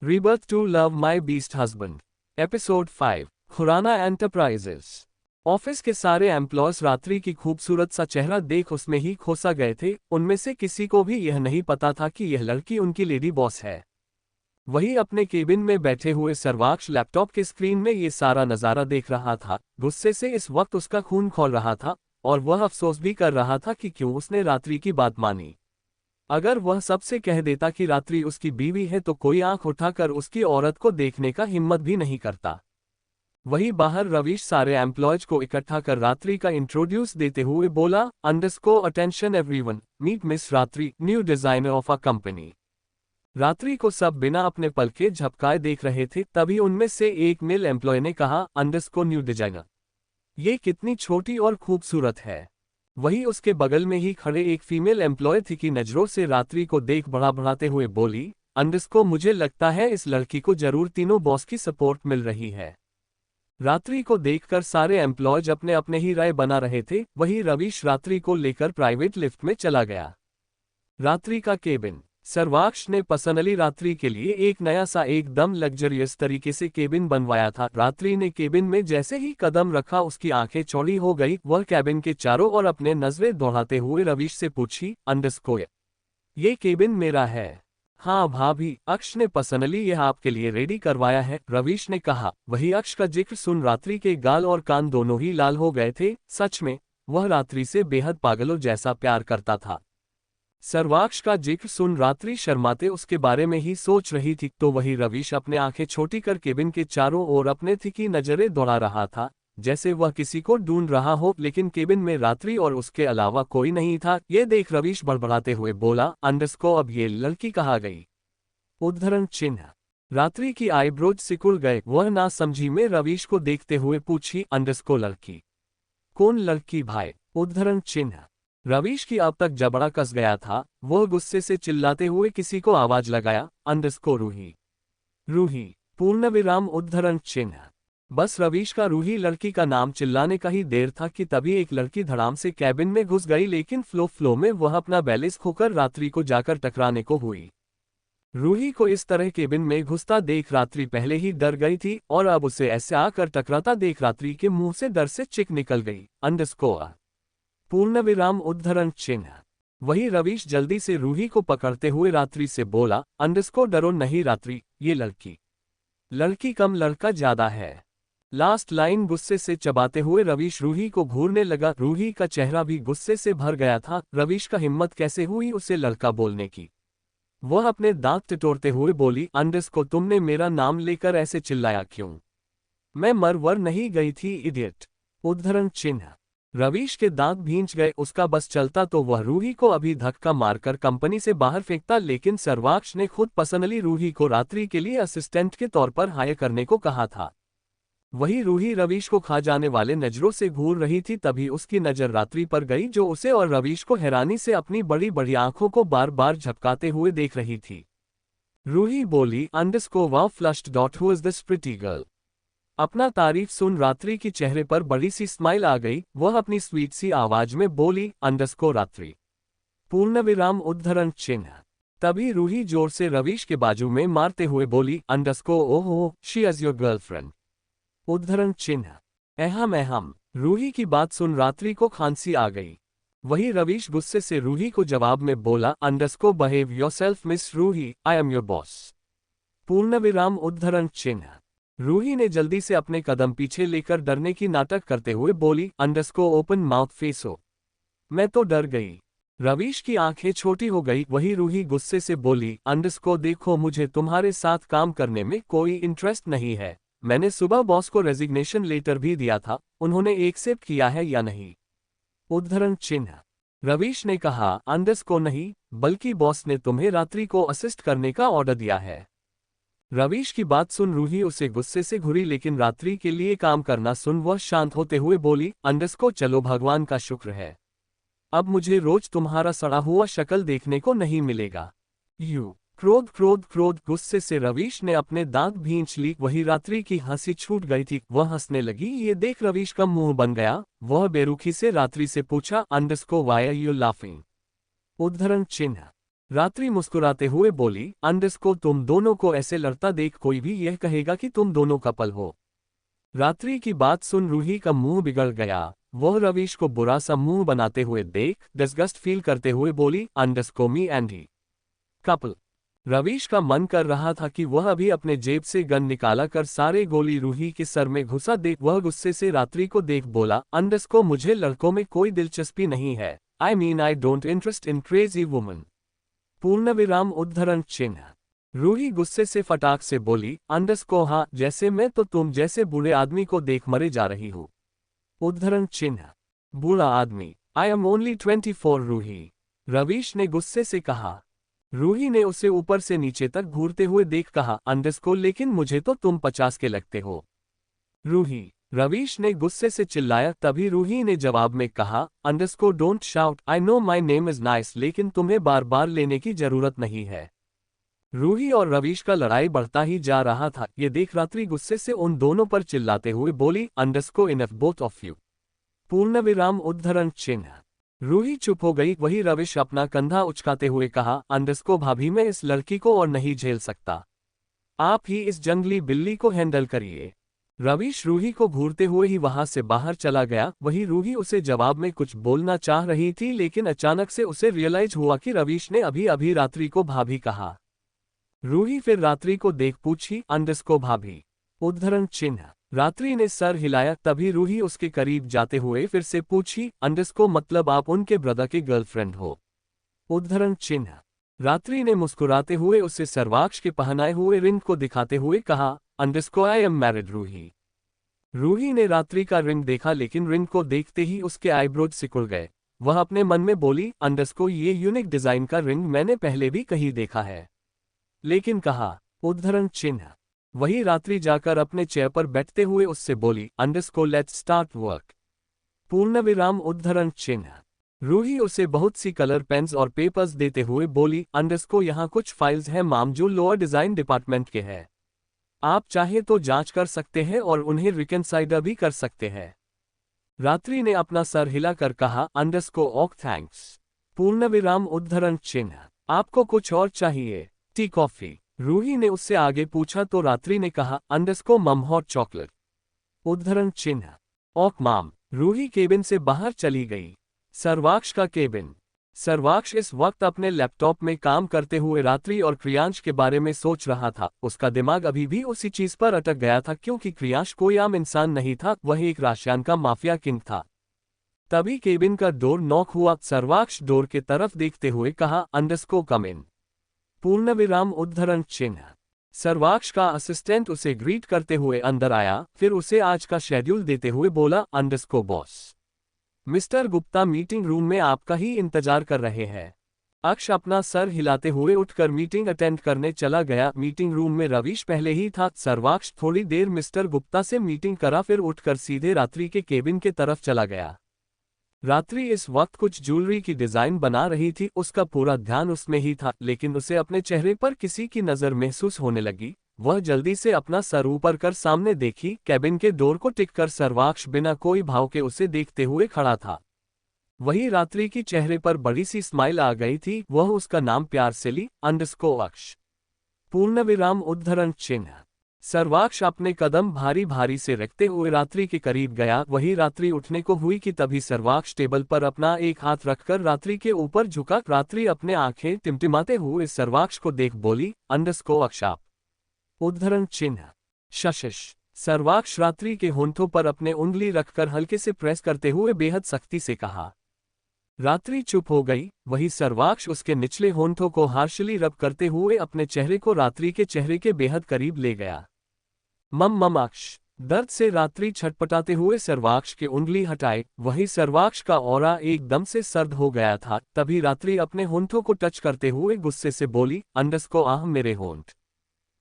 Rebirth to Love My Beast Husband episode 5 Khurana enterprises. Office के सारे employees रात्रि की खूबसूरत सा चेहरा देख उसमें ही खोसा गए थे। उनमें से किसी को भी यह नहीं पता था कि यह लड़की उनकी लेडी बॉस है। वही अपने केबिन में बैठे हुए सर्वाक्ष लैपटॉप के स्क्रीन में ये सारा नज़ारा देख रहा था। गुस्से से इस वक्त उसका खून खौल रहा था और वह अफसोस भी कर रहा था कि क्यों उसने रात्रि की बात मानी। अगर वह सबसे कह देता कि रात्रि उसकी बीवी है तो कोई आंख उठाकर उसकी औरत को देखने का हिम्मत भी नहीं करता। वही बाहर रवीश सारे एम्प्लॉयज को इकट्ठा कर रात्रि का इंट्रोड्यूस देते हुए बोला, underscore attention everyone, meet miss Ratri, new designer of a company. Ratri को सब बिना अपने पलके झपकाए देख रहे थे। तभी उनमें से एक मेल एम्प्लॉय ने कहा, अंडरस्कोर न्यू डिजाइनर, ये कितनी छोटी और खूबसूरत है। वही उसके बगल में ही खड़े एक फीमेल एम्प्लॉय थी कि नजरों से रात्रि को देख बढ़ाते हुए बोली, अंडरस्को मुझे लगता है इस लड़की को जरूर तीनों बॉस की सपोर्ट मिल रही है। रात्रि को देखकर सारे एम्प्लॉयज अपने अपने ही राय बना रहे थे। वही रवीश रात्रि को लेकर प्राइवेट लिफ्ट में चला गया। रात्रि का केबिन। सर्वाक्ष ने पर्सनली रात्रि के लिए एक नया सा एकदम लग्जरियस तरीके से केबिन बनवाया था। रात्रि ने केबिन में जैसे ही कदम रखा उसकी आंखें चौड़ी हो गई। वह केबिन के चारों ओर अपने नजरें दौड़ाते हुए रवीश से पूछी, अंडरस्को ये केबिन मेरा है? हाँ भाभी, अक्ष ने पर्सनली यह आपके लिए रेडी करवाया है, रवीश ने कहा। वही अक्ष का जिक्र सुन रात्रि के गाल और कान दोनों ही लाल हो गए थे। सच में वह रात्रि से बेहद पागलों जैसा प्यार करता था। सर्वाक्ष का जिक्र सुन रात्रि शर्माते उसके बारे में ही सोच रही थी तो वही रवीश अपने आंखें छोटी कर केबिन के चारों ओर अपने तिखी नजरें दौड़ा रहा था, जैसे वह किसी को ढूंढ रहा हो। लेकिन केबिन में रात्रि और उसके अलावा कोई नहीं था। ये देख रवीश बड़बड़ाते हुए बोला, अंडरस्को अब ये लड़की कहाँ गई? उद्धरण चिन्ह। रात्रि की आईब्रोज सिकुड़ गए। वह ना समझी में रवीश को देखते हुए पूछी, अंडरस्को लड़की? कौन लड़की भाई? उद्धरण चिन्ह। रवीश की अब तक जबड़ा कस गया था। वह गुस्से से चिल्लाते हुए किसी को आवाज लगाया, अंडरस्को रूही। रूही पूर्ण विराम उद्धरण चिन्ह। बस रवीश का रूही लड़की का नाम चिल्लाने का ही देर था कि तभी एक लड़की धड़ाम से कैबिन में घुस गई। लेकिन फ्लो में वह अपना बैलेंस खोकर रात्रि को जाकर टकराने को हुई। रूही को इस तरह केबिन में घुसता देख रात्रि पहले ही डर गई थी और अब उसे ऐसे आकर टकराता देख रात्रि के मुंह से डर से चिक निकल गई। अंडरस्को पूर्ण विराम उद्धरण चिन्ह। वही रवीश जल्दी से रूही को पकड़ते हुए रात्रि से बोला, अंडरस्को डरो नहीं रात्रि, ये लड़की कम लड़का ज्यादा है। लास्ट लाइन गुस्से से चबाते हुए रवीश रूही को घूरने लगा। रूही का चेहरा भी गुस्से से भर गया था। रवीश का हिम्मत कैसे हुई उसे लड़का बोलने की। वह अपने दांत टिटोरते हुए बोली, अंडरस्को तुमने मेरा नाम लेकर ऐसे चिल्लाया क्यों? मैं मरवर नहीं गई थी इडियट। उद्धरण चिन्ह। रवीश के दांत भींच गए। उसका बस चलता तो वह रूही को अभी धक्का मारकर कंपनी से बाहर फेंकता। लेकिन सर्वाक्ष ने खुद पर्सनली रूही को रात्रि के लिए असिस्टेंट के तौर पर हायर करने को कहा था। वही रूही रवीश को खा जाने वाले नजरों से घूर रही थी। तभी उसकी नजर रात्रि पर गई जो उसे और रवीश को हैरानी से अपनी बड़ी बड़ी आंखों को बार बार झपकाते हुए देख रही थी। रूही बोली, अंडरस्को वाव flushed dot who is this pretty girl? अपना तारीफ सुन रात्रि की चेहरे पर बड़ी सी स्माइल आ गई। वह अपनी स्वीट सी आवाज में बोली, अंडरस्को रात्रि पूर्ण विराम उद्धरण चिन्ह। तभी रूही जोर से रवीश के बाजू में मारते हुए बोली, अंडरस्को ओहो शी इज योर गर्लफ्रेंड। उद्धरण चिन्ह। अहम। रूही की बात सुन रात्रि को खांसी आ गई। वही रवीश गुस्से से रूही को जवाब में बोला, underscore behave yourself miss Roohi, I am your boss. पूर्ण विराम उद्धरण चिन्ह। रूही ने जल्दी से अपने कदम पीछे लेकर डरने की नाटक करते हुए बोली, अंडरस्को ओपन माउथ फेस हो। मैं तो डर गई। रवीश की आंखें छोटी हो गई। वही रूही गुस्से से बोली, अंडरस्को देखो मुझे तुम्हारे साथ काम करने में कोई इंटरेस्ट नहीं है। मैंने सुबह बॉस को रेजिग्नेशन लेटर भी दिया था, उन्होंने एक्सेप्ट किया है या नहीं? उद्धरण चिन्ह। रवीश ने कहा, अंडरस्को नहीं, बल्कि बॉस ने तुम्हें रात्रि को असिस्ट करने का ऑर्डर दिया है। रवीश की बात सुन रूही उसे गुस्से से घुरी। लेकिन रात्रि के लिए काम करना सुन वह शांत होते हुए बोली, अंडरस्को चलो भगवान का शुक्र है, अब मुझे रोज तुम्हारा सड़ा हुआ शक्ल देखने को नहीं मिलेगा। क्रोध गुस्से से रवीश ने अपने दांत भींच ली। वही रात्रि की हंसी छूट गई थी। वह हंसने लगी। ये देख रवीश का मुंह बन गया। वह बेरुखी से रात्रि से पूछा, underscore why are you laughing? उद्धरण चिन्ह। रात्रि मुस्कुराते हुए बोली, अंडरस्को तुम दोनों को ऐसे लड़ता देख कोई भी यह कहेगा कि तुम दोनों कपल हो। रात्रि की बात सुन रूही का मुंह बिगड़ गया। वह रवीश को बुरा सा मुंह बनाते हुए देख डिस्गस्ट फील करते हुए बोली, अंडरस्को me and he couple. Ravish का मन कर रहा था कि वह अभी अपने जेब से गन निकाला कर सारे गोली रूही के सर में घुसा दे। वह गुस्से से रात्रि को देख बोला, अंडरस्को मुझे लड़कों में कोई दिलचस्पी नहीं है। I mean I don't interest in crazy woman. पूर्णविराम उद्धरण चिन्ह। रूही गुस्से से फटाक से बोली, अंडरस्को हाँ, जैसे मैं तो तुम जैसे बूढ़े आदमी को देख मरे जा रही हूँ। उद्धरण चिन्ह। बूढ़ा आदमी। I am only 24 Roohi. Ravish ने गुस्से से कहा। रूही ने उसे ऊपर से नीचे तक घूरते हुए देख कहा, अंडरस्को लेकिन मुझे तो तुम 50 के लगते हो। रूही। रवीश ने गुस्से से चिल्लाया। तभी रूही ने जवाब में कहा, अंडरस्को don't shout, I know my name is nice, लेकिन तुम्हें बार बार लेने की जरूरत नहीं है। रूही और रवीश का लड़ाई बढ़ता ही जा रहा था। ये देख रात्रि गुस्से से उन दोनों पर चिल्लाते हुए बोली, अंडरस्को इनफ बोथ ऑफ यू। पूर्णविराम उद्धरण चिन्ह। रूही चुप हो गई। वही रवीश अपना कंधा उचकाते हुए कहा, अंडरस्को भाभी मैं इस लड़की को और नहीं झेल सकता। आप ही इस जंगली बिल्ली को हैंडल करिए। रवीश रूही को घूरते हुए ही वहां से बाहर चला गया। वही रूही उसे जवाब में कुछ बोलना चाह रही थी, लेकिन अचानक से उसे रियलाइज हुआ कि रवीश ने अभी अभी रात्रि को भाभी कहा। रूही फिर रात्रि को देख पूछी, अंडरस्को भाभी। उद्धरण चिन्ह। रात्रि ने सर हिलाया। तभी रूही उसके करीब जाते हुए फिर से पूछी, अंडरस्को मतलब आप उनके ब्रदर के गर्लफ्रेंड हो। उद्धरण चिन्ह। रात्रि ने मुस्कुराते हुए उसे सर्वाक्ष के पहनाए हुए रिंग को दिखाते हुए कहा, underscore I am married Roohi. Roohi ने रात्रि का रिंग देखा, लेकिन रिंग को देखते ही उसके आईब्रोज सिकुड़ गए। वह अपने मन में बोली, अंडरस्को ये यूनिक डिजाइन का रिंग मैंने पहले भी कहीं देखा है, लेकिन कहा। उद्धरण चिन्ह। वही रात्रि जाकर अपने चेयर पर बैठते हुए उससे बोली, अंडरस्को लेट्स स्टार्ट वर्क। पूर्णविराम उद्धरण चिन्ह। रूही उसे बहुत सी कलर पेन्स और पेपर्स देते हुए बोली, अंडरस्को यहाँ कुछ फाइल्स हैं माम जो लोअर डिजाइन डिपार्टमेंट के हैं। आप चाहे तो जांच कर सकते हैं और उन्हें रिकंसाइडर भी कर सकते हैं। रात्रि ने अपना सर हिलाकर कहा, अंडरस्को ओक थैंक्स। पूर्णविराम उद्धरण चिन्ह। आपको कुछ और चाहिए? Tea coffee? रूही ने उससे आगे पूछा तो रात्रि ने कहा, अंडरस्को मम हॉट चॉकलेट। उद्धरण चिन्ह। ओक माम। रूही केबिन से बाहर चली गई। सर्वाक्ष का केबिन। सर्वाक्ष इस वक्त अपने लैपटॉप में काम करते हुए रात्रि और क्रियांश के बारे में सोच रहा था। उसका दिमाग अभी भी उसी चीज पर अटक गया था, क्योंकि क्रियांश कोई आम इंसान नहीं था, वह एक राशियान का माफिया किंग था। तभी केबिन का डोर नॉक हुआ। सर्वाक्ष डोर के तरफ देखते हुए कहा, अंडरस्को कम इन। पूर्णविराम उद्धरण चिन्ह। सर्वाक्ष का असिस्टेंट उसे ग्रीट करते हुए अंदर आया, फिर उसे आज का शेड्यूल देते हुए बोला, अंडरस्को boss, mister Gupta meeting room में आपका ही इंतजार कर रहे हैं। अक्ष अपना सर हिलाते हुए उठकर मीटिंग अटेंड करने चला गया। मीटिंग रूम में रवीश पहले ही था। सर्वाक्ष थोड़ी देर मिस्टर गुप्ता से मीटिंग करा, फिर उठकर सीधे रात्रि के केबिन के तरफ चला गया। रात्रि इस वक्त कुछ ज्वेलरी की डिजाइन बना रही थी। उसका पूरा ध्यान उसमें ही था, लेकिन उसे अपने चेहरे पर किसी की नजर महसूस होने लगी। वह जल्दी से अपना सर ऊपर कर सामने देखी। केबिन के डोर को टिक कर सर्वाक्ष बिना कोई भाव के उसे देखते हुए खड़ा था। वही रात्रि की चेहरे पर बड़ी सी स्माइल आ गई थी। वह उसका नाम प्यार से ली, अंडरस्को अक्ष। पूर्णविराम उद्धरण चिन्ह। सर्वाक्ष अपने कदम भारी भारी से रखते हुए रात्रि के करीब गया। वही रात्रि उठने को हुई कि तभी सर्वाक्ष टेबल पर अपना एक हाथ रखकर रात्रि के ऊपर झुका। रात्रि अपने आंखें टिमटिमाते हुए सर्वाक्ष को देख बोली, अंडरस्को अक्षाप। उद्धरण चिन्ह। शशिश। सर्वाक्ष रात्रि के होंठों पर अपने उंगली रखकर हल्के से प्रेस करते हुए बेहद सख्ती से कहा। रात्रि चुप हो गई। वही सर्वाक्ष उसके निचले होंठों को हार्शली रब करते हुए अपने चेहरे को रात्रि के चेहरे के बेहद करीब ले गया। मम अक्ष। दर्द से रात्रि छटपटाते हुए सर्वाक्ष के उंगली हटाए। वही सर्वाक्ष का ऑरा एकदम से सर्द हो गया था। तभी रात्रि अपने होंठों को टच करते हुए गुस्से से बोली, अंडरस्को आह मेरे होंठ,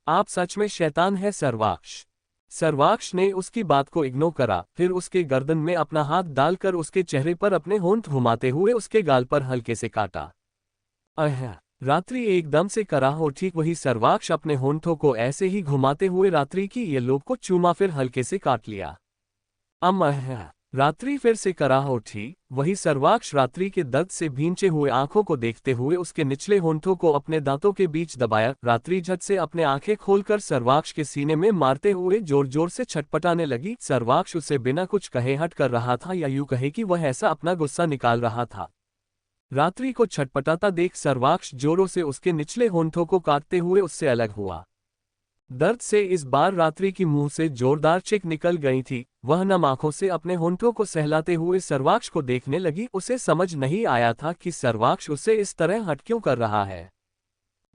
आप सच में शैतान है सर्वाक्ष। सर्वाक्ष ने उसकी बात को इग्नोर करा, फिर उसके गर्दन में अपना हाथ डालकर उसके चेहरे पर अपने होंठ घुमाते हुए उसके गाल पर हल्के से काटा। रात्रि एकदम से कराह उठी। वही सर्वाक्ष अपने होंठों को ऐसे ही घुमाते हुए रात्रि की ये लोग को चूमा, फिर हल्के से काट लिया। रात्रि फिर से कराह उठी। वही सर्वाक्ष रात्रि के दर्द से भींचे हुए आंखों को देखते हुए उसके निचले होंठों को अपने दांतों के बीच दबाया। रात्रि झट से अपने आंखें खोलकर सर्वाक्ष के सीने में मारते हुए जोर जोर से छटपटाने लगी। सर्वाक्ष उसे बिना कुछ कहे हट कर रहा था, या यूं कहे कि वह ऐसा अपना गुस्सा निकाल रहा था। रात्रि को छटपटाता देख सर्वाक्ष जोरों से उसके निचले होंठों को काटते हुए उससे अलग हुआ। दर्द से इस बार रात्रि की मुंह से जोरदार चीख निकल गई थी। वह नम आंखों से अपने होंठों को सहलाते हुए सर्वाक्ष को देखने लगी। उसे समझ नहीं आया था कि सर्वाक्ष उसे इस तरह हट क्यों कर रहा है।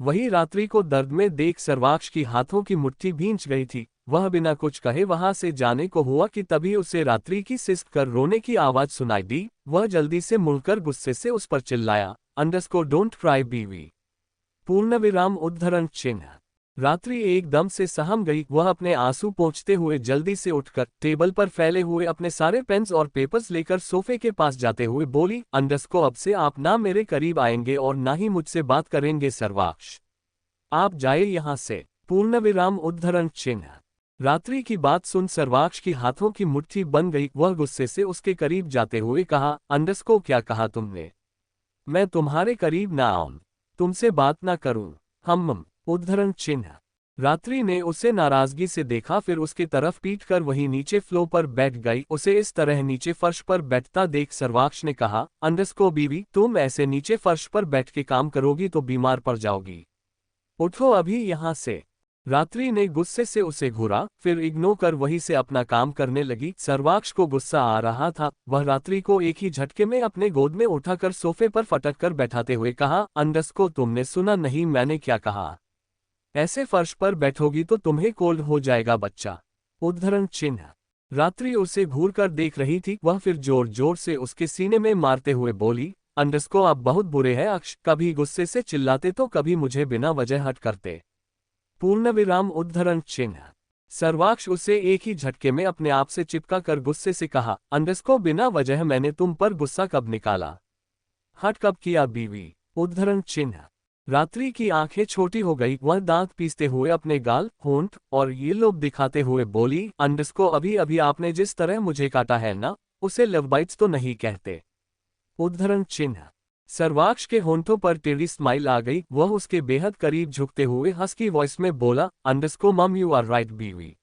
वही रात्रि को दर्द में देख सर्वाक्ष की हाथों की मुट्ठी भींच गई थी। वह बिना कुछ कहे वहां से जाने को हुआ कि तभी उसे रात्रि की सिसक कर रोने की आवाज सुनाई दी। वह जल्दी से मुड़कर गुस्से से उस पर चिल्लाया, डोंट क्राई बीवी। पूर्णविराम उद्धरण चिन्ह। रात्रि एकदम से सहम गई। वह अपने आंसू पोंछते हुए जल्दी से उठकर टेबल पर फैले हुए अपने सारे पेन्स और पेपर्स लेकर सोफे के पास जाते हुए बोली, अब से आप ना मेरे करीब आएंगे और ना ही मुझसे बात करेंगे सर्वाक्ष। आप जाए यहाँ से। पूर्णविराम उद्धरण चिन्ह। रात्रि की बात सुन सर्वाक्ष की हाथों की मुट्ठी बन गई। वह गुस्से से उसके करीब जाते हुए कहा, क्या कहा तुमने? मैं तुम्हारे करीब ना आऊं, तुमसे बात ना करूं। हम उद्धरण चिन्ह। रात्रि ने उसे नाराजगी से देखा, फिर उसके तरफ पीट कर वहीं नीचे फ्लो पर बैठ गई। उसे इस तरह नीचे फर्श पर बैठता देख सर्वाक्ष ने कहा, बीवी, तुम ऐसे नीचे फर्श पर बैठ के काम करोगी तो बीमार पड़ जाओगी। उठो अभी यहाँ से। रात्रि ने गुस्से से उसे घूरा, फिर इग्नोर कर वहीं से अपना काम करने लगी। सर्वाक्ष को गुस्सा आ रहा था। वह रात्रि को एक ही झटके में अपने गोद में उठाकर सोफे पर फटक कर बैठाते हुए कहा, तुमने सुना नहीं मैंने क्या कहा? ऐसे फर्श पर बैठोगी तो तुम्हें कोल्ड हो जाएगा बच्चा। उद्धरण चिन्ह। रात्रि उसे घूर कर देख रही थी। वह फिर जोर जोर से उसके सीने में मारते हुए बोली, आप बहुत बुरे हैं अक्ष, कभी गुस्से से चिल्लाते तो कभी मुझे बिना वजह हट करते। पूर्णविराम उद्धरण चिन्ह। सर्वाक्ष उसे एक ही झटके में अपने आप से चिपका कर गुस्से से कहा, बिना वजह मैंने तुम पर गुस्सा कब निकाला? हट कब किया बीवी? उद्धरण चिन्ह। रात्रि की आंखें छोटी हो गई। वह दांत पीसते हुए अपने गाल, होंठ और ये लोब दिखाते हुए बोली, अभी अभी आपने जिस तरह मुझे काटा है ना, उसे लव बाइट्स तो नहीं कहते। उद्धरण चिन्ह। सर्वाक्ष के होंठों पर टेढ़ी स्माइल आ गई। वह उसके बेहद करीब झुकते हुए हस्की वॉइस में बोला, मम यू आर राइट बीवी,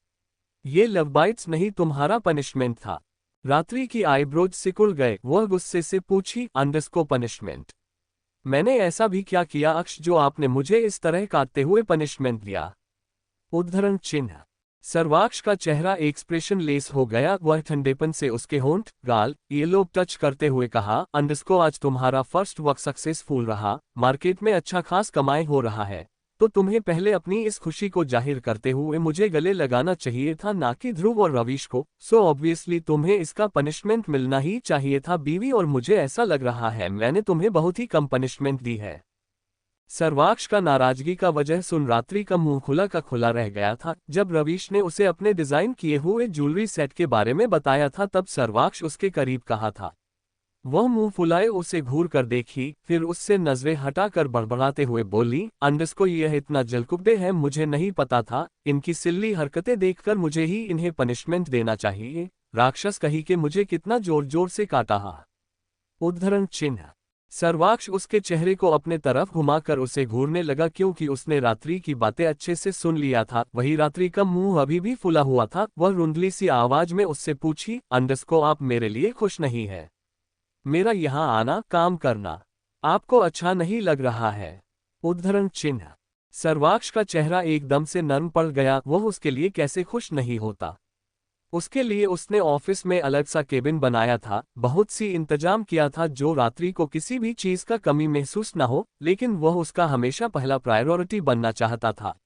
ये लव बाइट्स नहीं तुम्हारा पनिशमेंट था। रात्रि की आईब्रोज सिकुड़ गए। वह गुस्से से पूछी, पनिशमेंट? मैंने ऐसा भी क्या किया अक्ष जो आपने मुझे इस तरह काटते हुए पनिशमेंट दिया? उद्धरण चिन्ह। सर्वाक्ष का चेहरा एक्सप्रेशन लेस हो गया। वह ठंडेपन से उसके होंठ, गाल, ईयरलोब टच करते हुए कहा, आज तुम्हारा फर्स्ट वर्क सक्सेसफुल रहा, मार्केट में अच्छा खास कमाई हो रहा है, तो तुम्हें पहले अपनी इस खुशी को जाहिर करते हुए मुझे गले लगाना चाहिए था, ना कि ध्रुव और रवीश को। सो ऑब्वियसली तुम्हें इसका पनिशमेंट मिलना ही चाहिए था बीवी, और मुझे ऐसा लग रहा है मैंने तुम्हें बहुत ही कम पनिशमेंट दी है। सर्वाक्ष का नाराजगी का वजह सुन रात्रि का मुंह खुला का खुला रह गया था। जब रवीश ने उसे अपने डिजाइन किए हुए ज्वेलरी सेट के बारे में बताया था तब सर्वाक्ष उसके करीब कहा था। वह मुंह फुलाए उसे घूर कर देखी, फिर उससे नजरें हटाकर बड़बड़ाते हुए बोली, यह इतना जलकुबे है, मुझे नहीं पता था। इनकी सिल्ली हरकतें देखकर मुझे ही इन्हें पनिशमेंट देना चाहिए। राक्षस कही के मुझे कितना जोर जोर से काटा हा। उद्धरण चिन्ह। सर्वाक्ष उसके चेहरे को अपने तरफ घुमाकर उसे घूरने लगा, क्योंकि उसने रात्रि की बातें अच्छे से सुन लिया था। वही रात्रि का मुंह अभी भी फुला हुआ था। वह रुंधली सी आवाज में उससे पूछी, आप मेरे लिए खुश नहीं है? मेरा यहाँ आना, काम करना आपको अच्छा नहीं लग रहा है? उद्धरण चिन्ह। सर्वाक्ष का चेहरा एकदम से नर्म पड़ गया। वह उसके लिए कैसे खुश नहीं होता? उसके लिए उसने ऑफिस में अलग सा केबिन बनाया था, बहुत सी इंतजाम किया था जो रात्रि को किसी भी चीज का कमी महसूस न हो, लेकिन वह उसका हमेशा पहला प्रायोरिटी बनना चाहता था।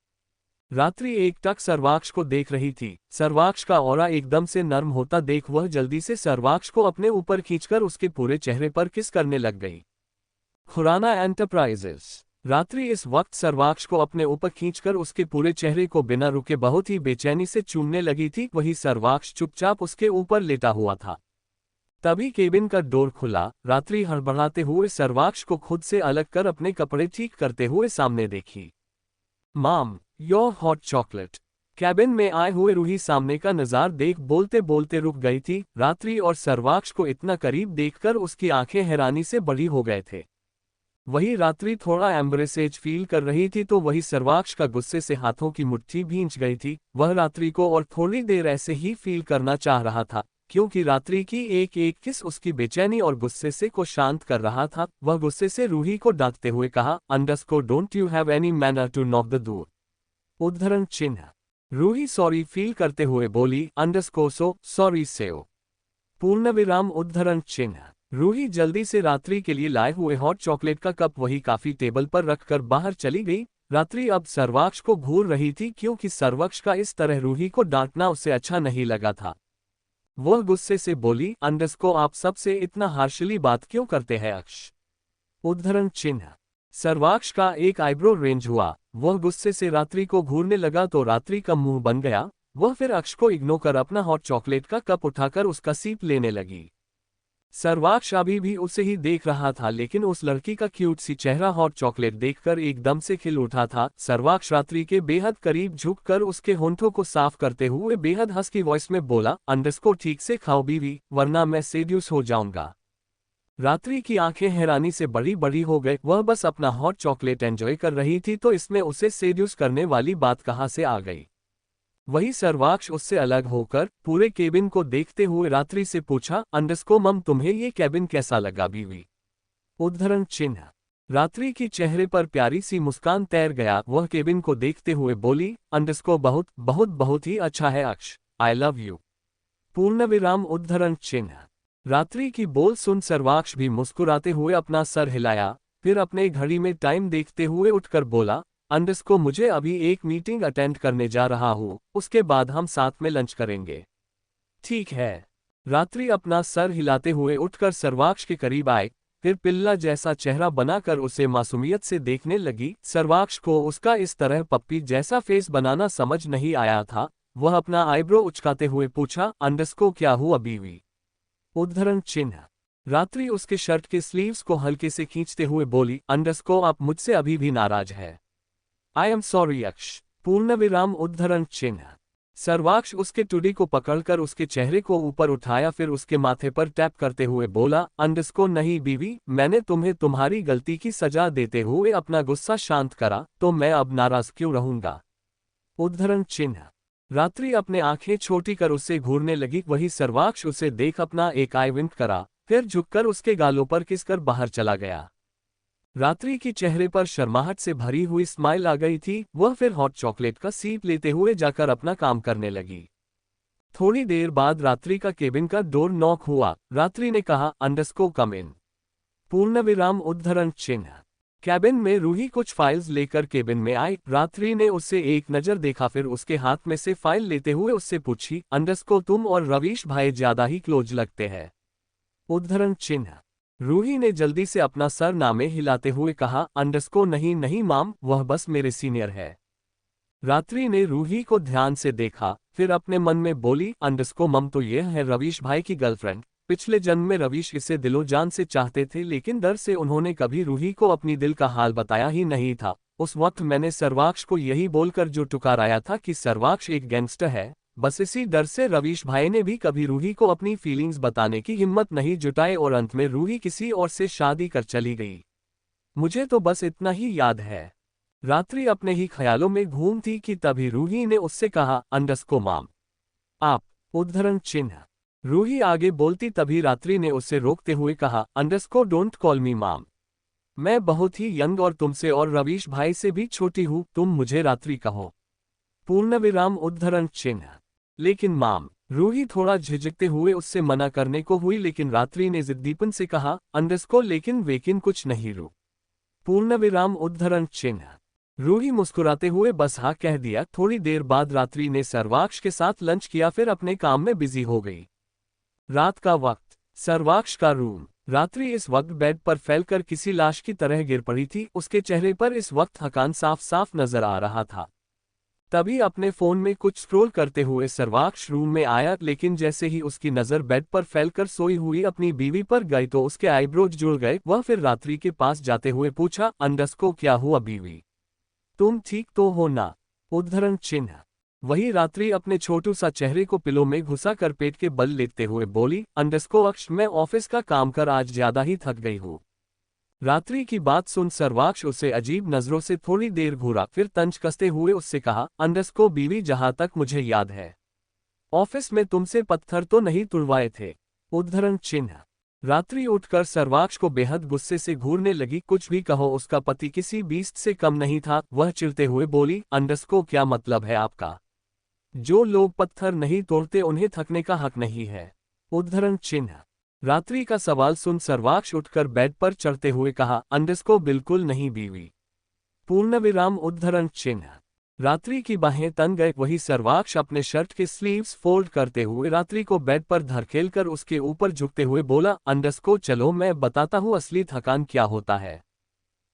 रात्रि एकटक सर्वाक्ष को देख रही थी। सर्वाक्ष का ऑरा एकदम से नर्म होता देख वह जल्दी से सर्वाक्ष को अपने ऊपर खींचकर उसके पूरे चेहरे पर किस करने लग गई। खुराना एंटरप्राइजेस। रात्रि इस वक्त सर्वाक्ष को अपने ऊपर खींचकर उसके पूरे चेहरे को बिना रुके बहुत ही बेचैनी से चूमने लगी थी। वही सर्वाक्ष चुपचाप उसके ऊपर लेटा हुआ था। तभी केबिन का डोर खुला। रात्रि हड़बड़ाते हुए सर्वाक्ष को खुद से अलग कर अपने कपड़े ठीक करते हुए सामने देखी। माम, योर हॉट चॉकलेट। कैबिन में आए हुए रूही सामने का नज़ार देख बोलते बोलते रुक गई थी। रात्रि और सर्वाक्ष को इतना करीब देखकर उसकी आंखें हैरानी से बड़ी हो गए थे। वही रात्रि थोड़ा एम्ब्रेसेज फील कर रही थी तो वही सर्वाक्ष का गुस्से से हाथों की मुट्ठी भींच गई थी। वह रात्रि को और थोड़ी देर ऐसे ही फील करना चाह रहा था, क्योंकि रात्रि की एक एक किस उसकी बेचैनी और गुस्से से को शांत कर रहा था। वह गुस्से से रूही को डांटते हुए कहा, underscore don't you have any manner to knock the door. उद्धरण चिन्ह। रूही सॉरी फील करते हुए बोली, अंडरस्कोर सो सॉरी सेओ। पूर्णविराम उद्धरण चिन्ह। रूही जल्दी से रात्रि के लिए लाए हुए हॉट चॉकलेट का कप वही काफी टेबल पर रखकर बाहर चली गई। रात्रि अब सर्वाक्ष को घूर रही थी, क्योंकि सर्वाक्ष का इस तरह रूही को डांटना उसे अच्छा नहीं लगा था। वह गुस्से से बोली, अंडरस्को आप सबसे इतना हार्शली बात क्यों करते हैं अक्ष। उद्धरण चिन्ह। सर्वाक्ष का एक आईब्रो रेंज हुआ। वह गुस्से से रात्रि को घूरने लगा तो रात्रि का मुंह बन गया। वह फिर अक्ष को इग्नोर कर अपना हॉट चॉकलेट का कप उठाकर उसका सीप लेने लगी। सर्वाक्ष अभी भी उसे ही देख रहा था, लेकिन उस लड़की का क्यूट सी चेहरा हॉट चॉकलेट देखकर एकदम से खिल उठा था। सर्वाक्ष रात्रि के बेहद करीब झुककर उसके होंठों को साफ करते हुए बेहद हस्की वॉइस में बोला, अंडरस्को ठीक से खाओ बीवी, वरना मैं सेड्यूस हो जाऊंगा। रात्रि की आंखें हैरानी से बड़ी बड़ी हो गए। वह बस अपना हॉट चॉकलेट एंजॉय कर रही थी तो इसमें उसे सेड्यूस करने वाली बात कहाँ से आ गई। वही सर्वाक्ष उससे अलग होकर पूरे केबिन को देखते हुए रात्रि से पूछा, अंडरस्को मम तुम्हें ये केबिन कैसा लगा बीवी। उद्धरण चिन्ह। रात्रि की चेहरे पर प्यारी सी मुस्कान तैर गया। वह केबिन को देखते हुए बोली, अंडरस्को बहुत बहुत बहुत ही अच्छा है अक्ष, आई लव यू। पूर्णविराम उद्धरण चिन्ह। रात्रि की बोल सुन सर्वाक्ष भी मुस्कुराते हुए अपना सर हिलाया, फिर अपने घड़ी में टाइम देखते हुए उठकर बोला, अंडरस्को मुझे अभी एक मीटिंग अटेंड करने जा रहा हूँ, उसके बाद हम साथ में लंच करेंगे। ठीक है। रात्रि अपना सर हिलाते हुए उठकर सर्वाक्ष के करीब आए, फिर पिल्ला जैसा चेहरा बनाकर उसे मासूमियत से देखने लगी। सर्वाक्ष को उसका इस तरह पप्पी जैसा फेस बनाना समझ नहीं आया था। वह अपना आईब्रो उचकाते हुए पूछा, अंडरस्को क्या हुआ बीवी। उद्धरण चिन्ह। रात्रि उसके शर्ट के स्लीव्स को हल्के से खींचते हुए बोली, अंडरस्को आप मुझसे अभी भी नाराज है। आई एम सॉरी अक्ष। पूर्णविराम उद्धरण चिन्ह। सर्वाक्ष उसके टुडी को पकड़कर उसके चेहरे को ऊपर उठाया, फिर उसके माथे पर टैप करते हुए बोला, अंडरस्को नहीं बीवी, मैंने तुम्हें तुम्हारी गलती की सजा देते हुए अपना गुस्सा शांत करा, तो मैं अब नाराज क्यों रहूंगा। उद्धरण चिन्ह। रात्रि अपने आंखें छोटी कर उससे घूरने लगी। वही सर्वाक्ष उसे देख अपना एक आई विंक करा, फिर झुककर उसके गालों पर किसकर बाहर चला गया। रात्रि की चेहरे पर शर्माहट से भरी हुई स्माइल आ गई थी। वह फिर हॉट चॉकलेट का सीप लेते हुए जाकर अपना काम करने लगी। थोड़ी देर बाद रात्रि का केबिन का डोर नॉक हुआ। रात्रि ने कहा, अंडरस्को कम इन। पूर्णविराम उद्धरण चिन्ह। कैबिन में रूही कुछ फाइल्स लेकर केबिन में आई। रात्रि ने उससे एक नजर देखा, फिर उसके हाथ में से फाइल लेते हुए उससे पूछी, अंडरस्को तुम और रवीश भाई ज्यादा ही क्लोज लगते हैं। उद्धरण चिन्ह। रूही ने जल्दी से अपना सर नामे हिलाते हुए कहा, अंडरस्को नहीं नहीं माम, वह बस मेरे सीनियर है। रात्रि ने रूही को ध्यान से देखा, फिर अपने मन में बोली, अंडरस्को मम तो यह है रवीश भाई की गर्लफ्रेंड। पिछले जन्म में रवीश इसे दिलो जान से चाहते थे, लेकिन डर से उन्होंने कभी रूही को अपनी दिल का हाल बताया ही नहीं था। उस वक्त मैंने सर्वाक्ष को यही बोलकर जो टुकाराया था कि सर्वाक्ष एक गैंगस्टर है। बस इसी डर से रवीश भाई ने भी कभी रूही को अपनी फीलिंग्स बताने की हिम्मत नहीं जुटाई और अंत में रूही किसी और से शादी कर चली गई। मुझे तो बस इतना ही याद है। रात्रि अपने ही ख्यालों में घूम थी कि तभी रूही ने उससे कहा, अंडरस्को माम आप। उद्धरण चिन्ह। रूही आगे बोलती तभी रात्रि ने उसे रोकते हुए कहा, अंडरस्को डोंट कॉल मी माम, मैं बहुत ही यंग और तुमसे और रवीश भाई से भी छोटी हूँ, तुम मुझे रात्रि कहो। पूर्णविराम उद्धरण चिन्ह। लेकिन माम। रूही थोड़ा झिझकते हुए उससे मना करने को हुई, लेकिन रात्रि ने जिद्दीपन से कहा, अंडरस्को लेकिन वेकिन कुछ नहीं रू। पूर्णविराम उद्धरण चिन्ह। रूही मुस्कुराते हुए बस हाँ कह दिया। थोड़ी देर बाद रात्रि ने सर्वाक्ष के साथ लंच किया, फिर अपने काम में बिजी हो गई। रात का वक्त। सर्वाक्ष का रूम। रात्रि इस वक्त बेड पर फैलकर किसी लाश की तरह गिर पड़ी थी। उसके चेहरे पर इस वक्त थकान साफ साफ नजर आ रहा था। तभी अपने फोन में कुछ स्क्रॉल करते हुए सर्वाक्ष रूम में आया, लेकिन जैसे ही उसकी नजर बेड पर फैलकर सोई हुई अपनी बीवी पर गई तो उसके आईब्रोज जुड़ गए। वह फिर रात्रि के पास जाते हुए पूछा, अंडरस्को क्या हुआ बीवी, तुम ठीक तो हो ना। उद्धरण चिन्ह। वही रात्रि अपने छोटू सा चेहरे को पिलो में घुसा कर पेट के बल लेटते हुए बोली, अक्ष मैं ऑफिस का काम कर आज ज्यादा ही थक गई हूँ। रात्रि की बात सुन सर्वाक्ष उसे अजीब नजरों से थोड़ी देर घूरा, फिर तंज कसते हुए उससे कहा, बीवी जहां तक मुझे याद है ऑफिस में तुमसे पत्थर तो नहीं तुड़वाए थे। उद्धरण चिन्ह। रात्रि उठकर सर्वाक्ष को बेहद गुस्से से घूरने लगी। कुछ भी कहो, उसका पति किसी बीस्ट से कम नहीं था। वह चिढ़ते हुए बोली, क्या मतलब है आपका? जो लोग पत्थर नहीं तोड़ते उन्हें थकने का हक नहीं है। उद्धरण चिन्ह। रात्रि का सवाल सुन सर्वाक्ष उठकर बेड पर चढ़ते हुए कहा, बिल्कुल नहीं बीवी। पूर्णविराम। उद्धरण चिन्ह। रात्रि की बाहें तन गए। वही सर्वाक्ष अपने शर्ट के स्लीव्स फोल्ड करते हुए रात्रि को बेड पर धकेल कर उसके ऊपर झुकते हुए बोला, चलो मैं बताता हूँ असली थकान क्या होता है।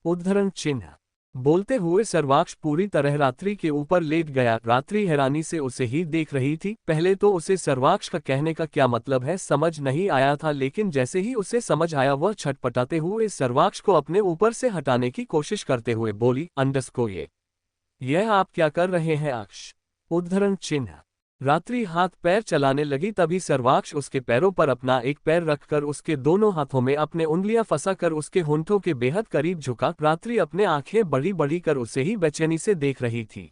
उद्धरण चिन्ह। बोलते हुए सर्वाक्ष पूरी तरह रात्रि के ऊपर लेट गया। रात्रि हैरानी से उसे ही देख रही थी। पहले तो उसे सर्वाक्ष का कहने का क्या मतलब है समझ नहीं आया था, लेकिन जैसे ही उसे समझ आया वह छटपटाते हुए सर्वाक्ष को अपने ऊपर से हटाने की कोशिश करते हुए बोली, यह आप क्या कर रहे हैं अक्ष? उद्धरण चिन्ह। रात्रि हाथ पैर चलाने लगी, तभी सर्वाक्ष उसके पैरों पर अपना एक पैर रखकर उसके दोनों हाथों में अपने उंगलियां फंसाकर उसके होंठों के बेहद करीब झुका। रात्रि अपने आंखें बड़ी बड़ी कर उसे ही बेचैनी से देख रही थी।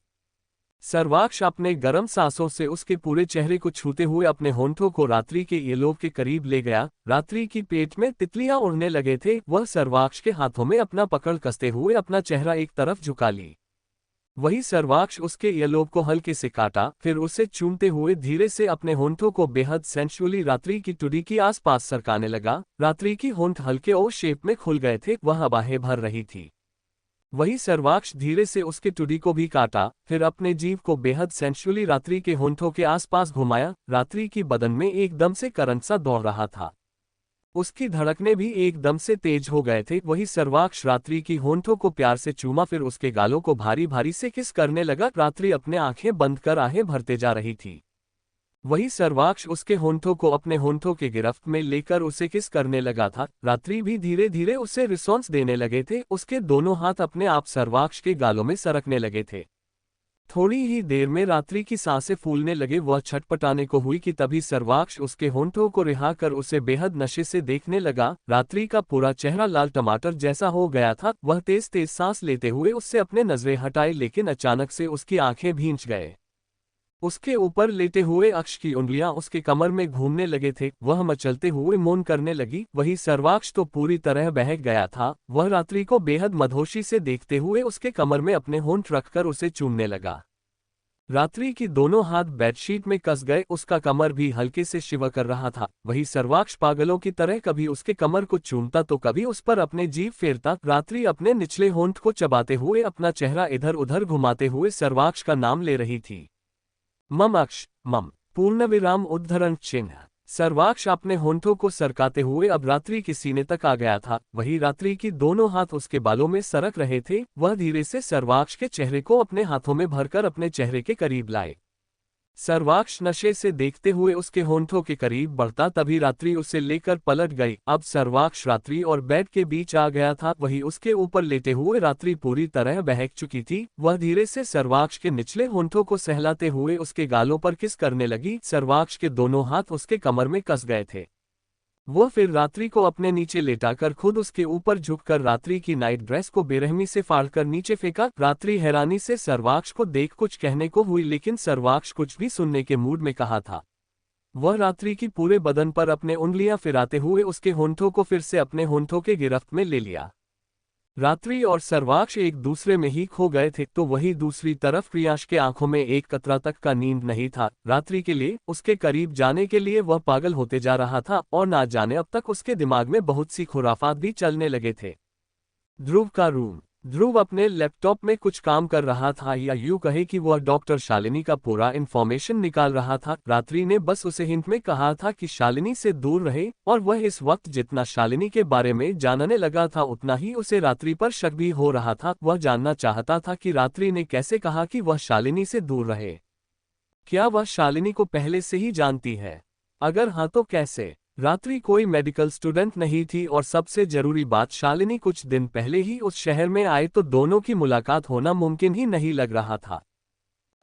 सर्वाक्ष अपने गर्म सांसों से उसके पूरे चेहरे को छूते हुए अपने होंठों को रात्रि के ईयरलोब के करीब ले गया। रात्रि की पेट में तितलियां उड़ने लगे थे। वह सर्वाक्ष के हाथों में अपना पकड़ कसते हुए अपना चेहरा एक तरफ झुका ली। वही सर्वाक्ष उसके ईयरलोब को हल्के से काटा, फिर उसे चूमते हुए धीरे से अपने होंठों को बेहद सेंसुअली रात्रि की टुडी की आसपास सरकाने लगा। रात्रि की होंठ हल्के ओ शेप में खुल गए थे, वह बाहें भर रही थी। वही सर्वाक्ष धीरे से उसके टुडी को भी काटा, फिर अपने जीभ को बेहद सेंसुअली रात्रि के होंठों के आसपास घुमाया। रात्रि की बदन में एकदम से करंट सा दौड़ रहा था। उसकी धड़कनें भी एकदम से तेज हो गए थे। वही सर्वाक्ष रात्रि की होंठों को प्यार से चूमा, फिर उसके गालों को भारी भारी से किस करने लगा। रात्रि अपने आंखें बंद कर आहें भरते जा रही थी। वही सर्वाक्ष उसके होंठों को अपने होंठों के गिरफ्त में लेकर उसे किस करने लगा था। रात्रि भी धीरे धीरे उसे रिस्पॉन्स देने लगे थे। उसके दोनों हाथ अपने आप सर्वाक्ष के गालों में सरकने लगे थे। थोड़ी ही देर में रात्रि की सांसें फूलने लगे। वह छटपटाने को हुई कि तभी सर्वाक्ष उसके होंठों को रिहा कर उसे बेहद नशे से देखने लगा। रात्रि का पूरा चेहरा लाल टमाटर जैसा हो गया था। वह तेज तेज सांस लेते हुए उससे अपने नजरें हटाए, लेकिन अचानक से उसकी आंखें भींच गए। उसके ऊपर लेटे हुए अक्ष की उंगलियां उसके कमर में घूमने लगे थे। वह मचलते हुए मौन करने लगी। वही सर्वाक्ष तो पूरी तरह बहक गया था। वह रात्रि को बेहद मदहोशी से देखते हुए उसके कमर में अपने होंठ रखकर उसे चूमने लगा। रात्रि की दोनों हाथ बेडशीट में कस गए। उसका कमर भी हल्के से शिवर कर रहा था। वही सर्वाक्ष पागलों की तरह कभी उसके कमर को चूमता तो कभी उस पर अपने जीभ फेरता। रात्रि अपने निचले होंठ को चबाते हुए अपना चेहरा इधर उधर घुमाते हुए सर्वाक्ष का नाम ले रही थी। मम अक्ष, मम। पूर्णविराम। उद्धरण चिन्ह। सर्वाक्ष अपने होंठों को सरकाते हुए अब रात्रि के सीने तक आ गया था। वही रात्रि की दोनों हाथ उसके बालों में सरक रहे थे। वह धीरे से सर्वाक्ष के चेहरे को अपने हाथों में भरकर अपने चेहरे के करीब लाए। सर्वाक्ष नशे से देखते हुए उसके होंठों के करीब बढ़ता, तभी रात्रि उसे लेकर पलट गई। अब सर्वाक्ष रात्रि और बेड के बीच आ गया था। वही उसके ऊपर लेटे हुए रात्रि पूरी तरह बहक चुकी थी। वह धीरे से सर्वाक्ष के निचले होंठों को सहलाते हुए उसके गालों पर किस करने लगी। सर्वाक्ष के दोनों हाथ उसके कमर में कस गए थे। वह फिर रात्रि को अपने नीचे लेटाकर खुद उसके ऊपर झुककर रात्रि की नाइट ड्रेस को बेरहमी से फाड़कर नीचे फेंका। रात्रि हैरानी से सर्वाक्ष को देख कुछ कहने को हुई, लेकिन सर्वाक्ष कुछ भी सुनने के मूड में कहा था। वह रात्रि की पूरे बदन पर अपने उंगलियां फिराते हुए उसके होंठों को फिर से अपने होंठों के गिरफ्त में ले लिया। रात्रि और सर्वाक्ष एक दूसरे में ही खो गए थे। तो वही दूसरी तरफ प्रियांश के आंखों में एक कतरा तक का नींद नहीं था। रात्रि के लिए, उसके करीब जाने के लिए वह पागल होते जा रहा था, और ना जाने अब तक उसके दिमाग में बहुत सी खुराफात भी चलने लगे थे। ध्रुव का रूम। ध्रुव अपने लैपटॉप में कुछ काम कर रहा था, या यूं कहे कि वह डॉक्टर शालिनी का पूरा इन्फॉर्मेशन निकाल रहा था। रात्रि ने बस उसे हिंट में कहा था कि शालिनी से दूर रहे, और वह इस वक्त जितना शालिनी के बारे में जानने लगा था उतना ही उसे रात्रि पर शक भी हो रहा था। वह जानना चाहता था कि रात्रि ने कैसे कहा कि वह शालिनी से दूर रहे। क्या वह शालिनी को पहले से ही जानती है? अगर हाँ तो कैसे? रात्रि कोई मेडिकल स्टूडेंट नहीं थी, और सबसे जरूरी बात, शालिनी कुछ दिन पहले ही उस शहर में आए, तो दोनों की मुलाकात होना मुमकिन ही नहीं लग रहा था।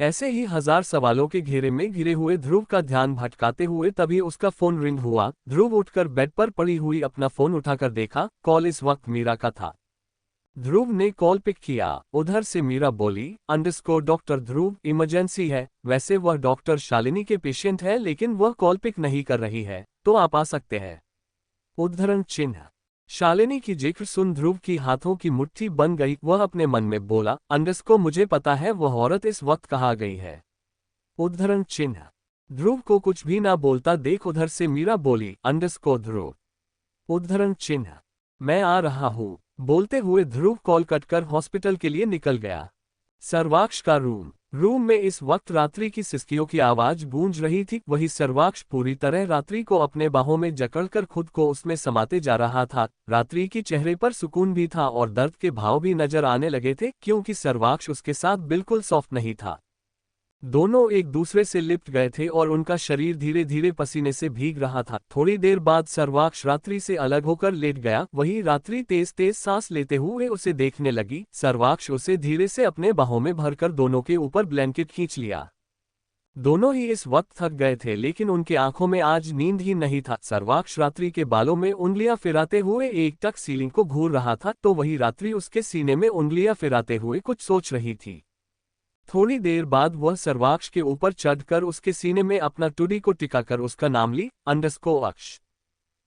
ऐसे ही हजार सवालों के घेरे में घिरे हुए ध्रुव का ध्यान भटकाते हुए तभी उसका फोन रिंग हुआ। ध्रुव उठकर बेड पर पड़ी हुई अपना फोन उठाकर देखा, कॉल इस वक्त मीरा का था। ध्रुव ने कॉल पिक किया। उधर से मीरा बोली, डॉक्टर ध्रुव, इमरजेंसी है। वैसे वह डॉक्टर शालिनी के पेशेंट है, लेकिन वह कॉल पिक नहीं कर रही है, तो आप आ सकते हैं। उद्धरण चिन्ह। शालिनी की जिक्र सुन ध्रुव की हाथों की मुट्ठी बन गई। वह अपने मन में बोला, मुझे पता है वह औरत इस वक्त कहाँ गई है। उद्धरण चिन्ह। ध्रुव को कुछ भी ना बोलता देख उधर से मीरा बोली, ध्रुव। उद्धरण चिन्ह। मैं आ रहा हूँ। बोलते हुए ध्रुव कॉल कटकर हॉस्पिटल के लिए निकल गया। सर्वाक्ष का रूम में इस वक्त रात्रि की सिसकियों की आवाज गूंज रही थी। वही सर्वाक्ष पूरी तरह रात्रि को अपने बाहों में जकड़कर खुद को उसमें समाते जा रहा था। रात्रि की चेहरे पर सुकून भी था और दर्द के भाव भी नजर आने लगे थे, क्योंकि सर्वाक्ष उसके साथ बिल्कुल सॉफ्ट नहीं था। दोनों एक दूसरे से लिपट गए थे और उनका शरीर धीरे धीरे पसीने से भीग रहा था। थोड़ी देर बाद सर्वाक्ष रात्रि से अलग होकर लेट गया। वही रात्रि तेज तेज सांस लेते हुए उसे देखने लगी। सर्वाक्ष उसे धीरे से अपने बाहों में भरकर दोनों के ऊपर ब्लैंकेट खींच लिया। दोनों ही इस वक्त थक गए थे, लेकिन उनके आंखों में आज नींद ही नहीं था। सर्वाक्ष रात्रि के बालों में उंगलियां फिराते हुए एकटक सीलिंग को घूर रहा था, तो वही रात्रि उसके सीने में उंगलियां फिराते हुए कुछ सोच रही थी। थोड़ी देर बाद वह सर्वाक्ष के ऊपर चढ़कर उसके सीने में अपना टुडी को टिकाकर उसका नाम ली, अक्ष।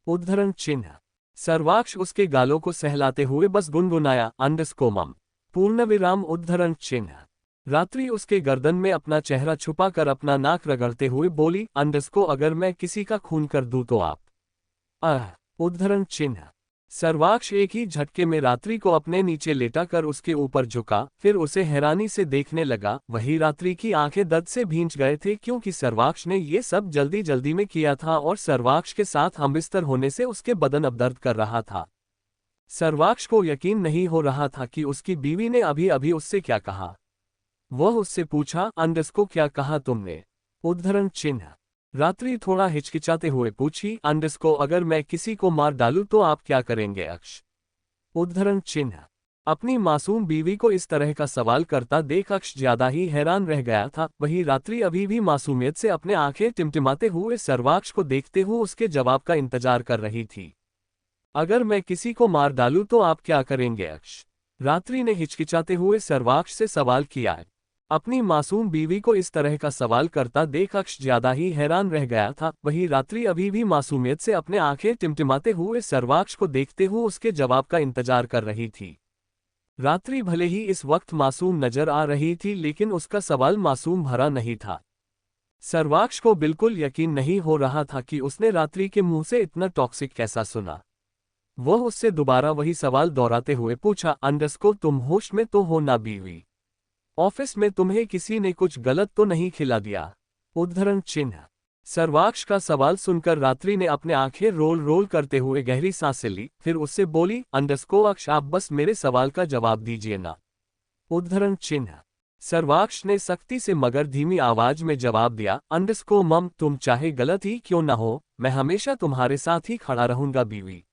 उद्धरण चिन्ह। सर्वाक्ष उसके गालों को सहलाते हुए बस गुनगुनाया, मम। पूर्णविराम उद्धरण चिन्ह। रात्रि उसके गर्दन में अपना चेहरा छुपाकर अपना नाक रगड़ते हुए बोली, अगर मैं किसी का खून कर दूं तो आप। उद्धरण चिन्ह। सर्वाक्ष एक ही झटके में रात्रि को अपने नीचे लेटाकर उसके ऊपर झुका, फिर उसे हैरानी से देखने लगा। वही रात्रि की आंखें दर्द से भींच गए थे, क्योंकि सर्वाक्ष ने ये सब जल्दी जल्दी में किया था और सर्वाक्ष के साथ हमबिस्तर होने से उसके बदन अब दर्द कर रहा था। सर्वाक्ष को यकीन नहीं हो रहा था कि उसकी बीवी ने अभी अभी उससे क्या कहा। वह उससे पूछा, क्या कहा तुमने? उद्धरण चिन्ह। रात्रि थोड़ा हिचकिचाते हुए पूछी, अगर मैं किसी को मार डालूं तो आप क्या करेंगे? अक्ष। उद्धरण चिन्ह। अपनी मासूम बीवी को इस तरह का सवाल करता देख अक्ष ज्यादा ही हैरान रह गया था। वही रात्रि अभी भी मासूमियत से अपने आंखें टिमटिमाते हुए सर्वाक्ष को देखते हुए उसके जवाब का इंतजार कर रही थी। अगर मैं किसी को मार डालूं तो आप क्या करेंगे? अक्ष। रात्रि ने हिचकिचाते हुए सर्वाक्ष से सवाल किया। अपनी मासूम बीवी को इस तरह का सवाल करता देख अक्ष ज्यादा ही हैरान रह गया था। वही रात्रि अभी भी मासूमियत से अपने आंखें टिमटिमाते हुए सर्वाक्ष को देखते हुए उसके जवाब का इंतजार कर रही थी। रात्रि भले ही इस वक्त मासूम नजर आ रही थी, लेकिन उसका सवाल मासूम भरा नहीं था। सर्वाक्ष को बिल्कुल यकीन नहीं हो रहा था कि उसने रात्रि के मुंह से इतना टॉक्सिक कैसा सुना। वह उससे दोबारा वही सवाल दोहराते हुए पूछा, तुम होश में तो हो ना बीवी? ऑफिस में तुम्हें किसी ने कुछ गलत तो नहीं खिला दिया? उद्धरण चिन्ह। सर्वाक्ष का सवाल सुनकर रात्रि ने अपने आंखें रोल रोल करते हुए गहरी सांसें ली, फिर उससे बोली, अक्ष आप बस मेरे सवाल का जवाब दीजिए ना। उद्धरण चिन्ह। सर्वाक्ष ने सख्ती से मगर धीमी आवाज में जवाब दिया, मम, तुम चाहे गलत ही क्यों न हो, मैं हमेशा तुम्हारे साथ ही खड़ा रहूंगा बीवी।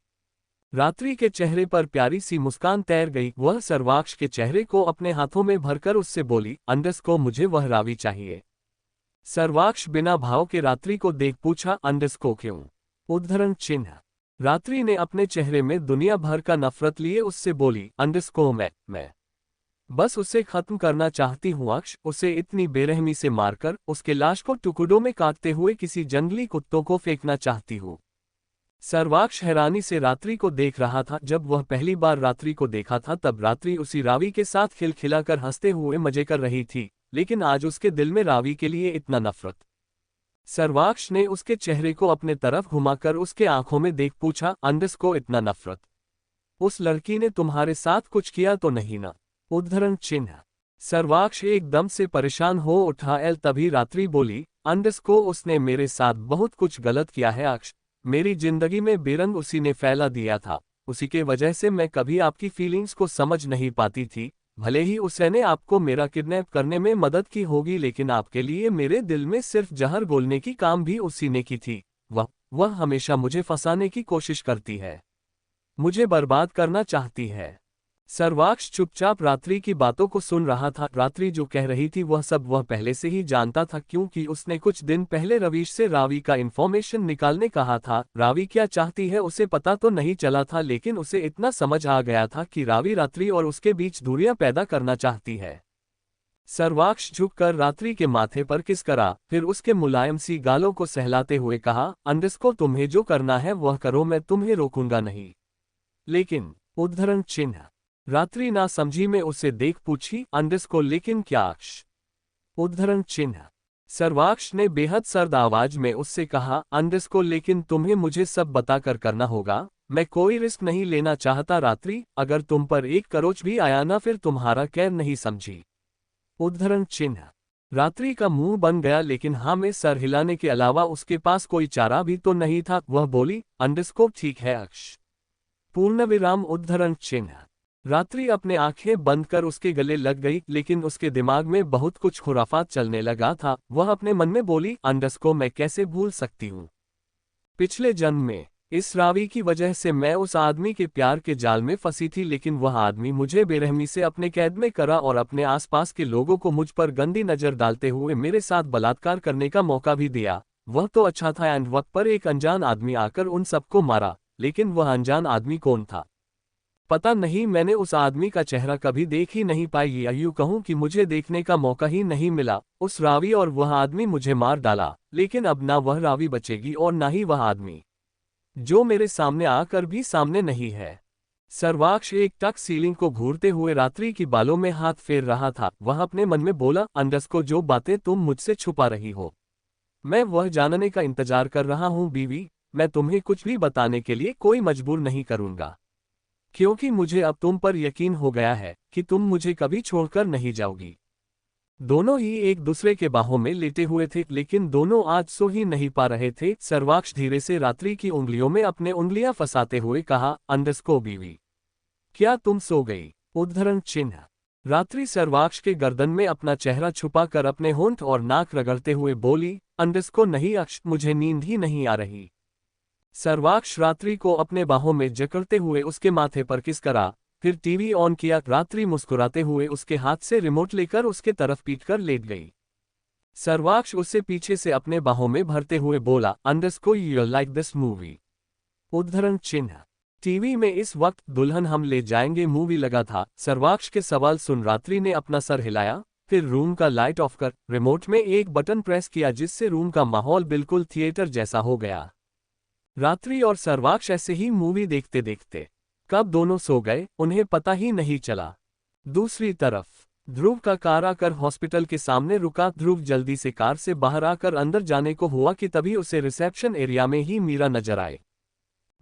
रात्रि के चेहरे पर प्यारी सी मुस्कान तैर गई। वह सर्वाक्ष के चेहरे को अपने हाथों में भरकर उससे बोली, मुझे वह रावी चाहिए। सर्वाक्ष बिना भाव के रात्रि को देख पूछा, क्यों? उद्धरण चिन्ह। रात्रि ने अपने चेहरे में दुनिया भर का नफरत लिए उससे बोली, मैं बस उसे खत्म करना चाहती हूँ अक्ष। उसे इतनी बेरहमी से मारकर उसके लाश को टुकड़ों में काटते हुए किसी जंगली कुत्तों को फेंकना चाहती हूँ। सर्वाक्ष हैरानी से रात्रि को देख रहा था। जब वह पहली बार रात्रि को देखा था तब रात्रि उसी रावी के साथ खिलखिलाकर हंसते हुए मजे कर रही थी, लेकिन आज उसके दिल में रावी के लिए इतना नफरत। सर्वाक्ष ने उसके चेहरे को अपने तरफ घुमाकर उसके आंखों में देख पूछा, इतना नफरत? उस लड़की ने तुम्हारे साथ कुछ किया तो नहीं ना? उद्धरण चिन्ह। सर्वाक्ष एकदम से परेशान हो उठा। तभी रात्रि बोली, उसने मेरे साथ बहुत कुछ गलत किया है अक्ष। मेरी जिंदगी में बेरंग उसी ने फैला दिया था। उसी के वजह से मैं कभी आपकी फीलिंग्स को समझ नहीं पाती थी। भले ही उसने आपको मेरा किडनैप करने में मदद की होगी, लेकिन आपके लिए मेरे दिल में सिर्फ जहर घोलने की काम भी उसी ने की थी। वह हमेशा मुझे फंसाने की कोशिश करती है, मुझे बर्बाद करना चाहती है। सर्वाक्ष चुपचाप रात्रि की बातों को सुन रहा था। रात्रि जो कह रही थी वह सब वह पहले से ही जानता था, क्योंकि उसने कुछ दिन पहले रवीश से रावी का इन्फॉर्मेशन निकालने कहा था। रावी क्या चाहती है उसे पता तो नहीं चला था, लेकिन उसे इतना समझ आ गया था कि रावी रात्रि और उसके बीच दूरियां पैदा करना चाहती है। सर्वाक्ष झुककर रात्रि के माथे पर किस करा, फिर उसके मुलायम सी गालों को सहलाते हुए कहा, अंडरस्को तुम्हें जो करना है वह करो, मैं तुम्हें रोकूंगा नहीं। लेकिन उद्धरण चिन्ह। रात्रि ना समझी में उसे देख पूछी, अंडरस्को लेकिन क्या अक्ष? उद्धरण चिन्ह। सर्वाक्ष ने बेहद सर्द आवाज में उससे कहा, अंडरस्को लेकिन तुम्हें मुझे सब बताकर करना होगा, मैं कोई रिस्क नहीं लेना चाहता रात्रि, अगर तुम पर एक करोच भी आया ना फिर तुम्हारा कैर नहीं समझी। उद्धरण चिन्ह। रात्रि का मुंह बन गया, लेकिन हाँ में सर हिलाने के अलावा उसके पास कोई चारा भी तो नहीं था। वह बोली, अंडरस्को ठीक है अक्ष। पूर्णविराम उद्धरण चिन्ह। रात्रि अपने आंखें बंद कर उसके गले लग गई, लेकिन उसके दिमाग में बहुत कुछ खुराफात चलने लगा था। वह अपने मन में बोली, अंडरस्को मैं कैसे भूल सकती हूँ। पिछले जन्म में इस रावी की वजह से मैं उस आदमी के प्यार के जाल में फंसी थी, लेकिन वह आदमी मुझे बेरहमी से अपने कैद में करा और अपने आसपास के लोगों को मुझ पर गंदी नजर डालते हुए मेरे साथ बलात्कार करने का मौका भी दिया। वह तो अच्छा था, एंड वक्त पर एक अनजान आदमी आकर उन सबको मारा, लेकिन वह अनजान आदमी कौन था पता नहीं। मैंने उस आदमी का चेहरा कभी देख ही नहीं पाई, या यूं कहूं कि मुझे देखने का मौका ही नहीं मिला। उस रावी और वह आदमी मुझे मार डाला, लेकिन अब ना वह रावी बचेगी और ना ही वह आदमी, जो मेरे सामने आकर भी सामने नहीं है। सर्वाक्ष एक टक सीलिंग को घूरते हुए रात्रि की बालों में हाथ फेर रहा था। वह अपने मन में बोला, अंडरस्को जो बातें तुम मुझसे छुपा रही हो, मैं वह जानने का इंतजार कर रहा हूं बीवी। मैं तुम्हें कुछ भी बताने के लिए कोई मजबूर नहीं करूंगा, क्योंकि मुझे अब तुम पर यकीन हो गया है कि तुम मुझे कभी छोड़कर नहीं जाओगी। दोनों ही एक दूसरे के बाहों में लेटे हुए थे, लेकिन दोनों आज सो ही नहीं पा रहे थे। सर्वाक्ष धीरे से रात्रि की उंगलियों में अपने उंगलियां फंसाते हुए कहा, अंडरस्को बीवी क्या तुम सो गई? उद्धरण चिन्ह। रात्रि सर्वाक्ष के गर्दन में अपना चेहरा छुपाकर अपने होंठ और नाक रगड़ते हुए बोली, अंडरस्को नहीं अक्ष, मुझे नींद ही नहीं आ रही। सर्वाक्ष रात्रि को अपने बाहों में जकड़ते हुए उसके माथे पर किस करा, फिर टीवी ऑन किया। रात्रि मुस्कुराते हुए उसके हाथ से रिमोट लेकर उसके तरफ पीटकर लेट गई। सर्वाक्ष उसे पीछे से अपने बाहों में भरते हुए बोला, अंडरस्को यू लाइक दिस मूवी? उद्धरण चिन्ह। टीवी में इस वक्त दुल्हन हम ले जाएंगे मूवी लगा था। सर्वाक्ष के सवाल सुन रात्रि ने अपना सर हिलाया, फिर रूम का लाइट ऑफ कर रिमोट में एक बटन प्रेस किया, जिससे रूम का माहौल बिल्कुल थिएटर जैसा हो गया। रात्रि और सर्वाक्ष ऐसे ही मूवी देखते देखते कब दोनों सो गए उन्हें पता ही नहीं चला। दूसरी तरफ ध्रुव का कार आकर हॉस्पिटल के सामने रुका। ध्रुव जल्दी से कार से बाहर आकर अंदर जाने को हुआ कि तभी उसे रिसेप्शन एरिया में ही मीरा नजर आए।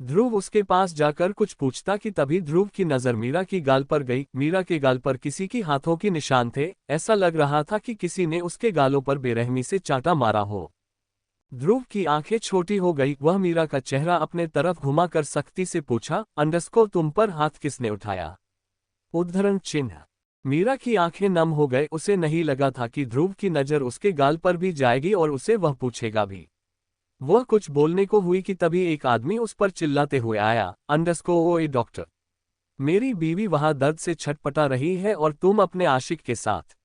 ध्रुव उसके पास जाकर कुछ पूछता कि तभी ध्रुव की नजर मीरा की गाल पर गई। मीरा के गाल पर किसी की हाथों के निशान थे। ऐसा लग रहा था कि किसी ने उसके गालों पर बेरहमी से चांटा मारा हो। ध्रुव की आंखें छोटी हो गई। वह मीरा का चेहरा अपने तरफ घुमाकर सख्ती से पूछा, अंडरस्को तुम पर हाथ किसने उठाया? उद्धरण चिन्ह। मीरा की आंखें नम हो गए। उसे नहीं लगा था कि ध्रुव की नजर उसके गाल पर भी जाएगी और उसे वह पूछेगा भी। वह कुछ बोलने को हुई कि तभी एक आदमी उस पर चिल्लाते हुए आया, अंडरस्को ओए डॉक्टर, मेरी बीवी वहां दर्द से छटपटा रही है और तुम अपने आशिक के साथ।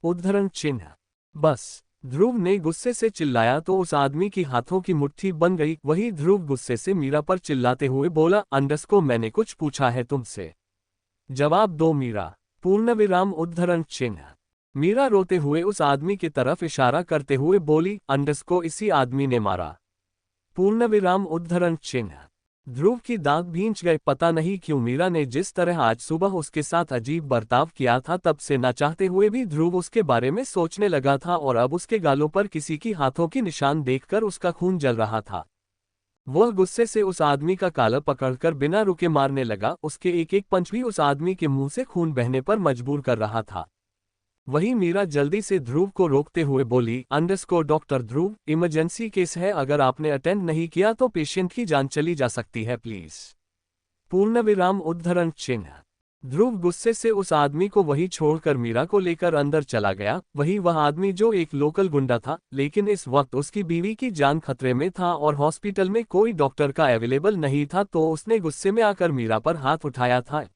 उद्धरण चिन्ह। बस ध्रुव ने गुस्से से चिल्लाया तो उस आदमी की हाथों की मुट्ठी बन गई। वही ध्रुव गुस्से से मीरा पर चिल्लाते हुए बोला, अंडरस्को मैंने कुछ पूछा है तुमसे, जवाब दो मीरा। पूर्णविराम उद्धरण चिन्ह। मीरा रोते हुए उस आदमी की तरफ इशारा करते हुए बोली, अंडरस्को इसी आदमी ने मारा। पूर्णविराम उद्धरण चिन्ह। ध्रुव की दांत भींच गए। पता नहीं क्यों मीरा ने जिस तरह आज सुबह उसके साथ अजीब बर्ताव किया था, तब से न चाहते हुए भी ध्रुव उसके बारे में सोचने लगा था, और अब उसके गालों पर किसी की हाथों की निशान देखकर उसका खून जल रहा था। वह गुस्से से उस आदमी का काला पकड़कर बिना रुके मारने लगा। उसके एक एक पंच भी उस आदमी के मुंह से खून बहने पर मजबूर कर रहा था। वही मीरा जल्दी से ध्रुव को रोकते हुए बोली, अंडरस्को डॉक्टर ध्रुव, इमरजेंसी केस है, अगर आपने अटेंड नहीं किया तो पेशेंट की जान चली जा सकती है, प्लीज। पूर्णविराम उद्धरण चिन्ह। ध्रुव गुस्से से उस आदमी को वही छोड़कर मीरा को लेकर अंदर चला गया। वही वह आदमी जो एक लोकल गुंडा था, लेकिन इस वक्त उसकी बीवी की जान खतरे में था और हॉस्पिटल में कोई डॉक्टर का अवेलेबल नहीं था, तो उसने गुस्से में आकर मीरा पर हाथ उठाया था।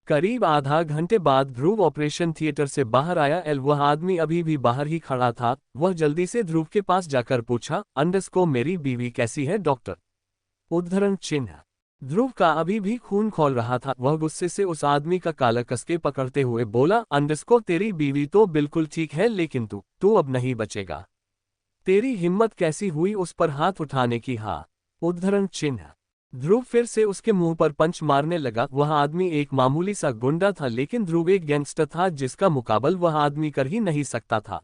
करीब आधा घंटे बाद ध्रुव ऑपरेशन थिएटर से बाहर आया। वह आदमी अभी भी बाहर ही खड़ा था। वह जल्दी से ध्रुव के पास जाकर पूछा, अंडरस्को मेरी बीवी कैसी है डॉक्टर? उद्धरण चिन्ह। ध्रुव का अभी भी खून खौल रहा था। वह गुस्से से उस आदमी का काला कसके पकड़ते हुए बोला, अंडरस्को तेरी बीवी तो बिल्कुल ठीक है, लेकिन तू अब नहीं बचेगा। तेरी हिम्मत कैसी हुई उस पर हाथ उठाने की? हाँ। उद्धरण चिन्ह। ध्रुव फिर से उसके मुंह पर पंच मारने लगा। वह आदमी एक मामूली सा गुंडा था, लेकिन ध्रुव एक गैंगस्टर था जिसका मुकाबला वह आदमी कर ही नहीं सकता था।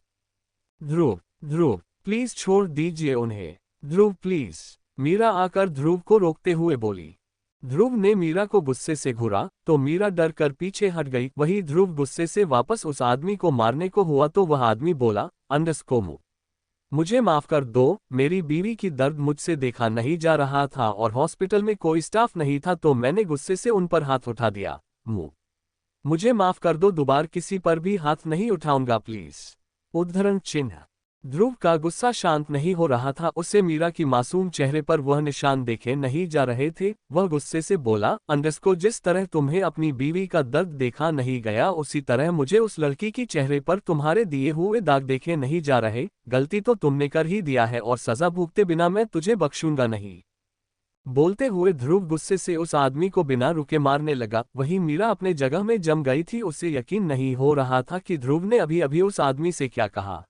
ध्रुव, ध्रुव प्लीज छोड़ दीजिए उन्हें। ध्रुव प्लीज। मीरा आकर ध्रुव को रोकते हुए बोली। ध्रुव ने मीरा को गुस्से से घूरा तो मीरा डर कर पीछे हट गई। वही ध्रुव गुस्से से वापस उस आदमी को मारने को हुआ तो वह आदमी बोला, अंडरस्को मुझे माफ कर दो, मेरी बीवी की दर्द मुझसे देखा नहीं जा रहा था और हॉस्पिटल में कोई स्टाफ नहीं था तो मैंने गुस्से से उन पर हाथ उठा दिया। मुझे माफ कर दो, दोबारा किसी पर भी हाथ नहीं उठाऊंगा प्लीज। उद्धरण चिन्ह। ध्रुव का गुस्सा शांत नहीं हो रहा था। उसे मीरा की मासूम चेहरे पर वह निशान देखे नहीं जा रहे थे। वह गुस्से से बोला, अंडरस्को जिस तरह तुम्हें अपनी बीवी का दर्द देखा नहीं गया, उसी तरह मुझे उस लड़की की चेहरे पर तुम्हारे दिए हुए दाग देखे नहीं जा रहे। गलती तो तुमने कर ही दिया है और सजा भुगते बिना मैं तुझे बख्शूंगा नहीं। बोलते हुए ध्रुव गुस्से से उस आदमी को बिना रुके मारने लगा। वहीं मीरा अपने जगह में जम गई थी। उसे यकीन नहीं हो रहा था कि ध्रुव ने अभी अभी उस आदमी से क्या कहा।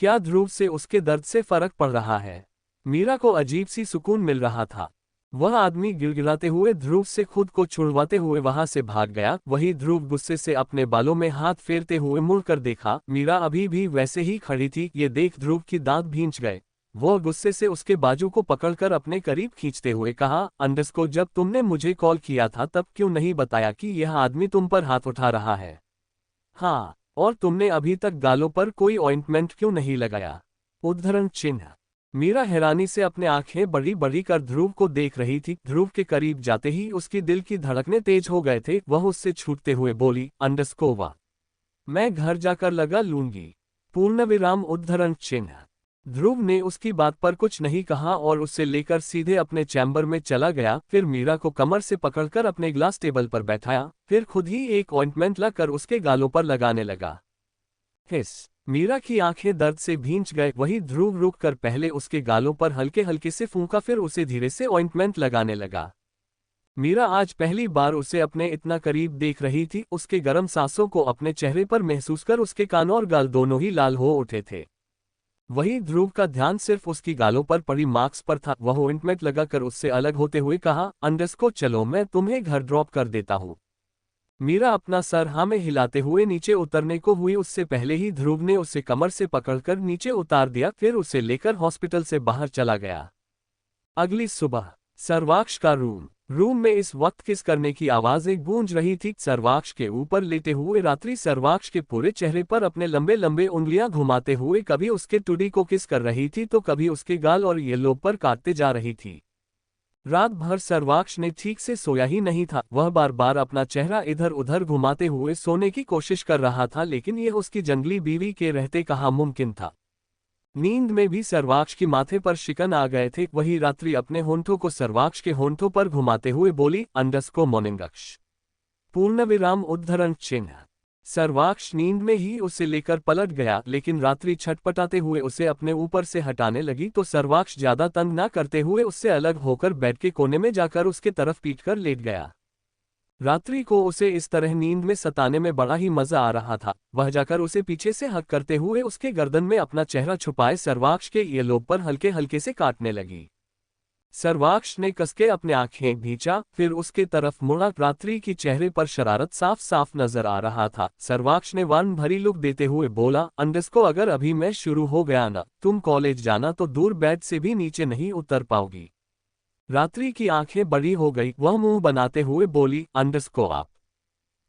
क्या ध्रुव से उसके दर्द से फर्क पड़ रहा है? मीरा को अजीब सी सुकून मिल रहा था। वह आदमी गिड़गिड़ाते हुए ध्रुव से खुद को छुड़वाते हुए वहां से भाग गया। वही ध्रुव गुस्से से अपने बालों में हाथ फेरते हुए मुड़कर देखा। मीरा अभी भी वैसे ही खड़ी थी। ये देख ध्रुव की दांत भींच गए। वह गुस्से से उसके बाजू को पकड़कर अपने करीब खींचते हुए कहा, अंडरस्को जब तुमने मुझे कॉल किया था तब क्यों नहीं बताया कि यह आदमी तुम पर हाथ उठा रहा है? हाँ, और तुमने अभी तक गालों पर कोई ऑइंटमेंट क्यों नहीं लगाया? उद्धरण चिन्ह। मीरा हैरानी से अपने आंखें बड़ी बड़ी कर ध्रुव को देख रही थी। ध्रुव के करीब जाते ही उसकी दिल की धड़कनें तेज हो गए थे। वह उससे छूटते हुए बोली, अंडरस्को वाह, मैं घर जाकर लगा लूंगी। पूर्णविराम उद्धरण चिन्ह। ध्रुव ने उसकी बात पर कुछ नहीं कहा और उससे लेकर सीधे अपने चैम्बर में चला गया। फिर मीरा को कमर से पकड़कर अपने ग्लास टेबल पर बैठाया। फिर खुद ही एक ऑइंटमेंट लाकर उसके गालों पर लगाने लगा। हिस। मीरा की आंखें दर्द से भींच गए। वही ध्रुव रुक कर पहले उसके गालों पर हल्के हल्के से फूंका, फिर उसे धीरे से ऑइंटमेंट लगाने लगा। मीरा आज पहली बार उसे अपने इतना करीब देख रही थी। उसके गर्म सांसों को अपने चेहरे पर महसूस कर उसके कान और गाल दोनों ही लाल हो उठे थे। वही ध्रुव का ध्यान सिर्फ उसकी गालों पर पड़ी मार्क्स पर था। वह ऑइंटमेंट लगाकर उससे अलग होते हुए कहा, अंडरस्को चलो मैं तुम्हें घर ड्रॉप कर देता हूँ। मीरा अपना सर हाँ में हिलाते हुए नीचे उतरने को हुई। उससे पहले ही ध्रुव ने उसे कमर से पकड़कर नीचे उतार दिया। फिर उसे लेकर हॉस्पिटल से बाहर चला गया। अगली सुबह सर्वाक्ष का रूम में इस वक्त किस करने की आवाजें गूंज रही थी। सर्वाक्ष के ऊपर लेटे हुए रात्रि सर्वाक्ष के पूरे चेहरे पर अपने लंबे लंबे उंगलियां घुमाते हुए कभी उसके टुडी को किस कर रही थी तो कभी उसके गाल और येलो पर काटते जा रही थी। रात भर सर्वाक्ष ने ठीक से सोया ही नहीं था। वह बार बार अपना चेहरा इधर उधर घुमाते हुए सोने की कोशिश कर रहा था, लेकिन यह उसकी जंगली बीवी के रहते कहाँ मुमकिन था। नींद में भी सर्वाक्ष की माथे पर शिकन आ गए थे। वही रात्रि अपने होंठों को सर्वाक्ष के होंठों पर घुमाते हुए बोली, अंडरस्को मॉर्निंगक्ष। पूर्णविराम उद्धरण चिन्ह। सर्वाक्ष नींद में ही उसे लेकर पलट गया, लेकिन रात्रि छटपटाते हुए उसे अपने ऊपर से हटाने लगी तो सर्वाक्ष ज्यादा तंग ना करते हुए उससे अलग होकर बेड के कोने में जाकर उसके तरफ पीटकर लेट गया। रात्रि को उसे इस तरह नींद में सताने में बड़ा ही मजा आ रहा था। वह जाकर उसे पीछे से हक करते हुए उसके गर्दन में अपना चेहरा छुपाए सर्वाक्ष के ईयरलोब पर हल्के हल्के से काटने लगी। सर्वाक्ष ने कसके अपने आंखें भींचा, फिर उसके तरफ मुड़ा। रात्रि की चेहरे पर शरारत साफ साफ नजर आ रहा था। सर्वाक्ष ने वार्न भरी लुक देते हुए बोला, अंडरस्को अगर अभी मैं शुरू हो गया ना, तुम कॉलेज जाना तो दूर बेड से भी नीचे नहीं उतर पाओगी। रात्रि की आंखें बड़ी हो गई। वह मुंह बनाते हुए बोली, अंडरस्को आप।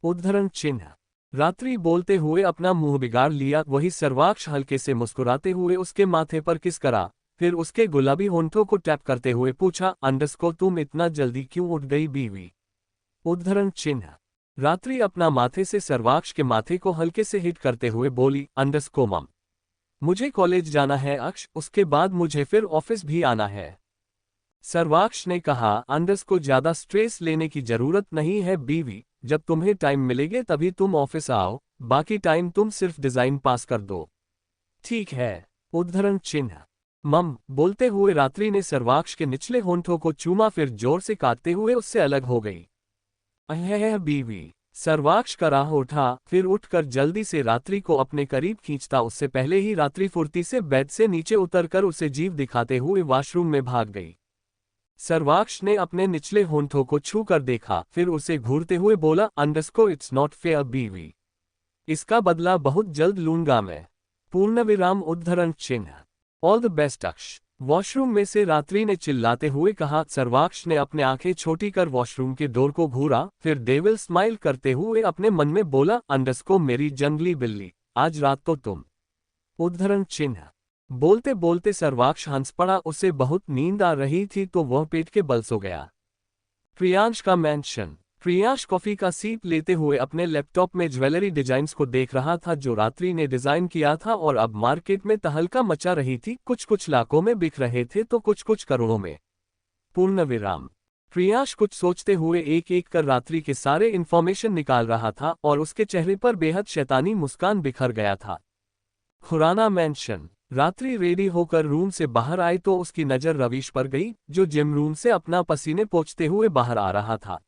उद्धरण चिन्ह। रात्रि बोलते हुए अपना मुंह बिगाड़ लिया। वही सर्वाक्ष हल्के से मुस्कुराते हुए उसके माथे पर किस करा, फिर उसके गुलाबी होंठों को टैप करते हुए पूछा, अंडरस्को तुम इतना जल्दी क्यों उठ गई बीवी? उद्धरण चिन्ह। रात्रि अपना माथे से सर्वाक्ष के माथे को हल्के से हिट करते हुए बोली, अंडरस्को मम, मुझे कॉलेज जाना है अक्ष, उसके बाद मुझे फिर ऑफिस भी आना है। सर्वाक्ष ने कहा, अंडरस्को ज्यादा स्ट्रेस लेने की जरूरत नहीं है बीवी, जब तुम्हें टाइम मिलेगे तभी तुम ऑफिस आओ, बाकी टाइम तुम सिर्फ डिजाइन पास कर दो। ठीक है। उद्धरण चिन्ह। मम बोलते हुए रात्रि ने सर्वाक्ष के निचले होंठों को चूमा, फिर जोर से काटते हुए उससे अलग हो गई। अह बीवी। सर्वाक्ष कराह उठा, फिर उठकर जल्दी से रात्रि को अपने करीब खींचता उससे पहले ही रात्रि फुर्ती से बेड से नीचे उतरकर उसे जीभ दिखाते हुए वॉशरूम में भाग गई। सर्वाक्ष ने अपने निचले होंठों को छू कर देखा, फिर उसे घूरते हुए बोला, अंडरस्कोर इट्स नॉट फेयर बीवी। इसका बदला बहुत जल्द लूंगा मैं। पूर्णविराम उद्धरण चिन्ह। ऑल द बेस्ट अक्ष। वॉशरूम में से रात्रि ने चिल्लाते हुए कहा। सर्वाक्ष ने अपने आंखें छोटी कर वॉशरूम के डोर को घूरा, फिर डेविल स्माइल करते हुए अपने मन में बोला, अंडरस्को मेरी जंगली बिल्ली, आज रात तो तुम। उद्धरण चिन्ह। बोलते बोलते सर्वाक्ष हंस पड़ा, उसे बहुत नींद आ रही थी तो वह पेट के बल सो गया। प्रियांश का मैंशन। प्रियांश कॉफी का सीप लेते हुए अपने लैपटॉप में ज्वेलरी डिजाइन्स को देख रहा था जो रात्रि ने डिजाइन किया था और अब मार्केट में तहलका मचा रही थी। कुछ कुछ लाखों में बिक रहे थे तो कुछ कुछ करोड़ों में। पूर्णविराम। प्रियांश कुछ सोचते हुए एक एक कर रात्रि के सारे इंफॉर्मेशन निकाल रहा था और उसके चेहरे पर बेहद शैतानी मुस्कान बिखर गया था। खुराना मैंशन। रात्रि रेडी होकर रूम से बाहर आई तो उसकी नजर रवीश पर गई, जो जिम रूम से अपना पसीने पोंछते हुए बाहर आ रहा था।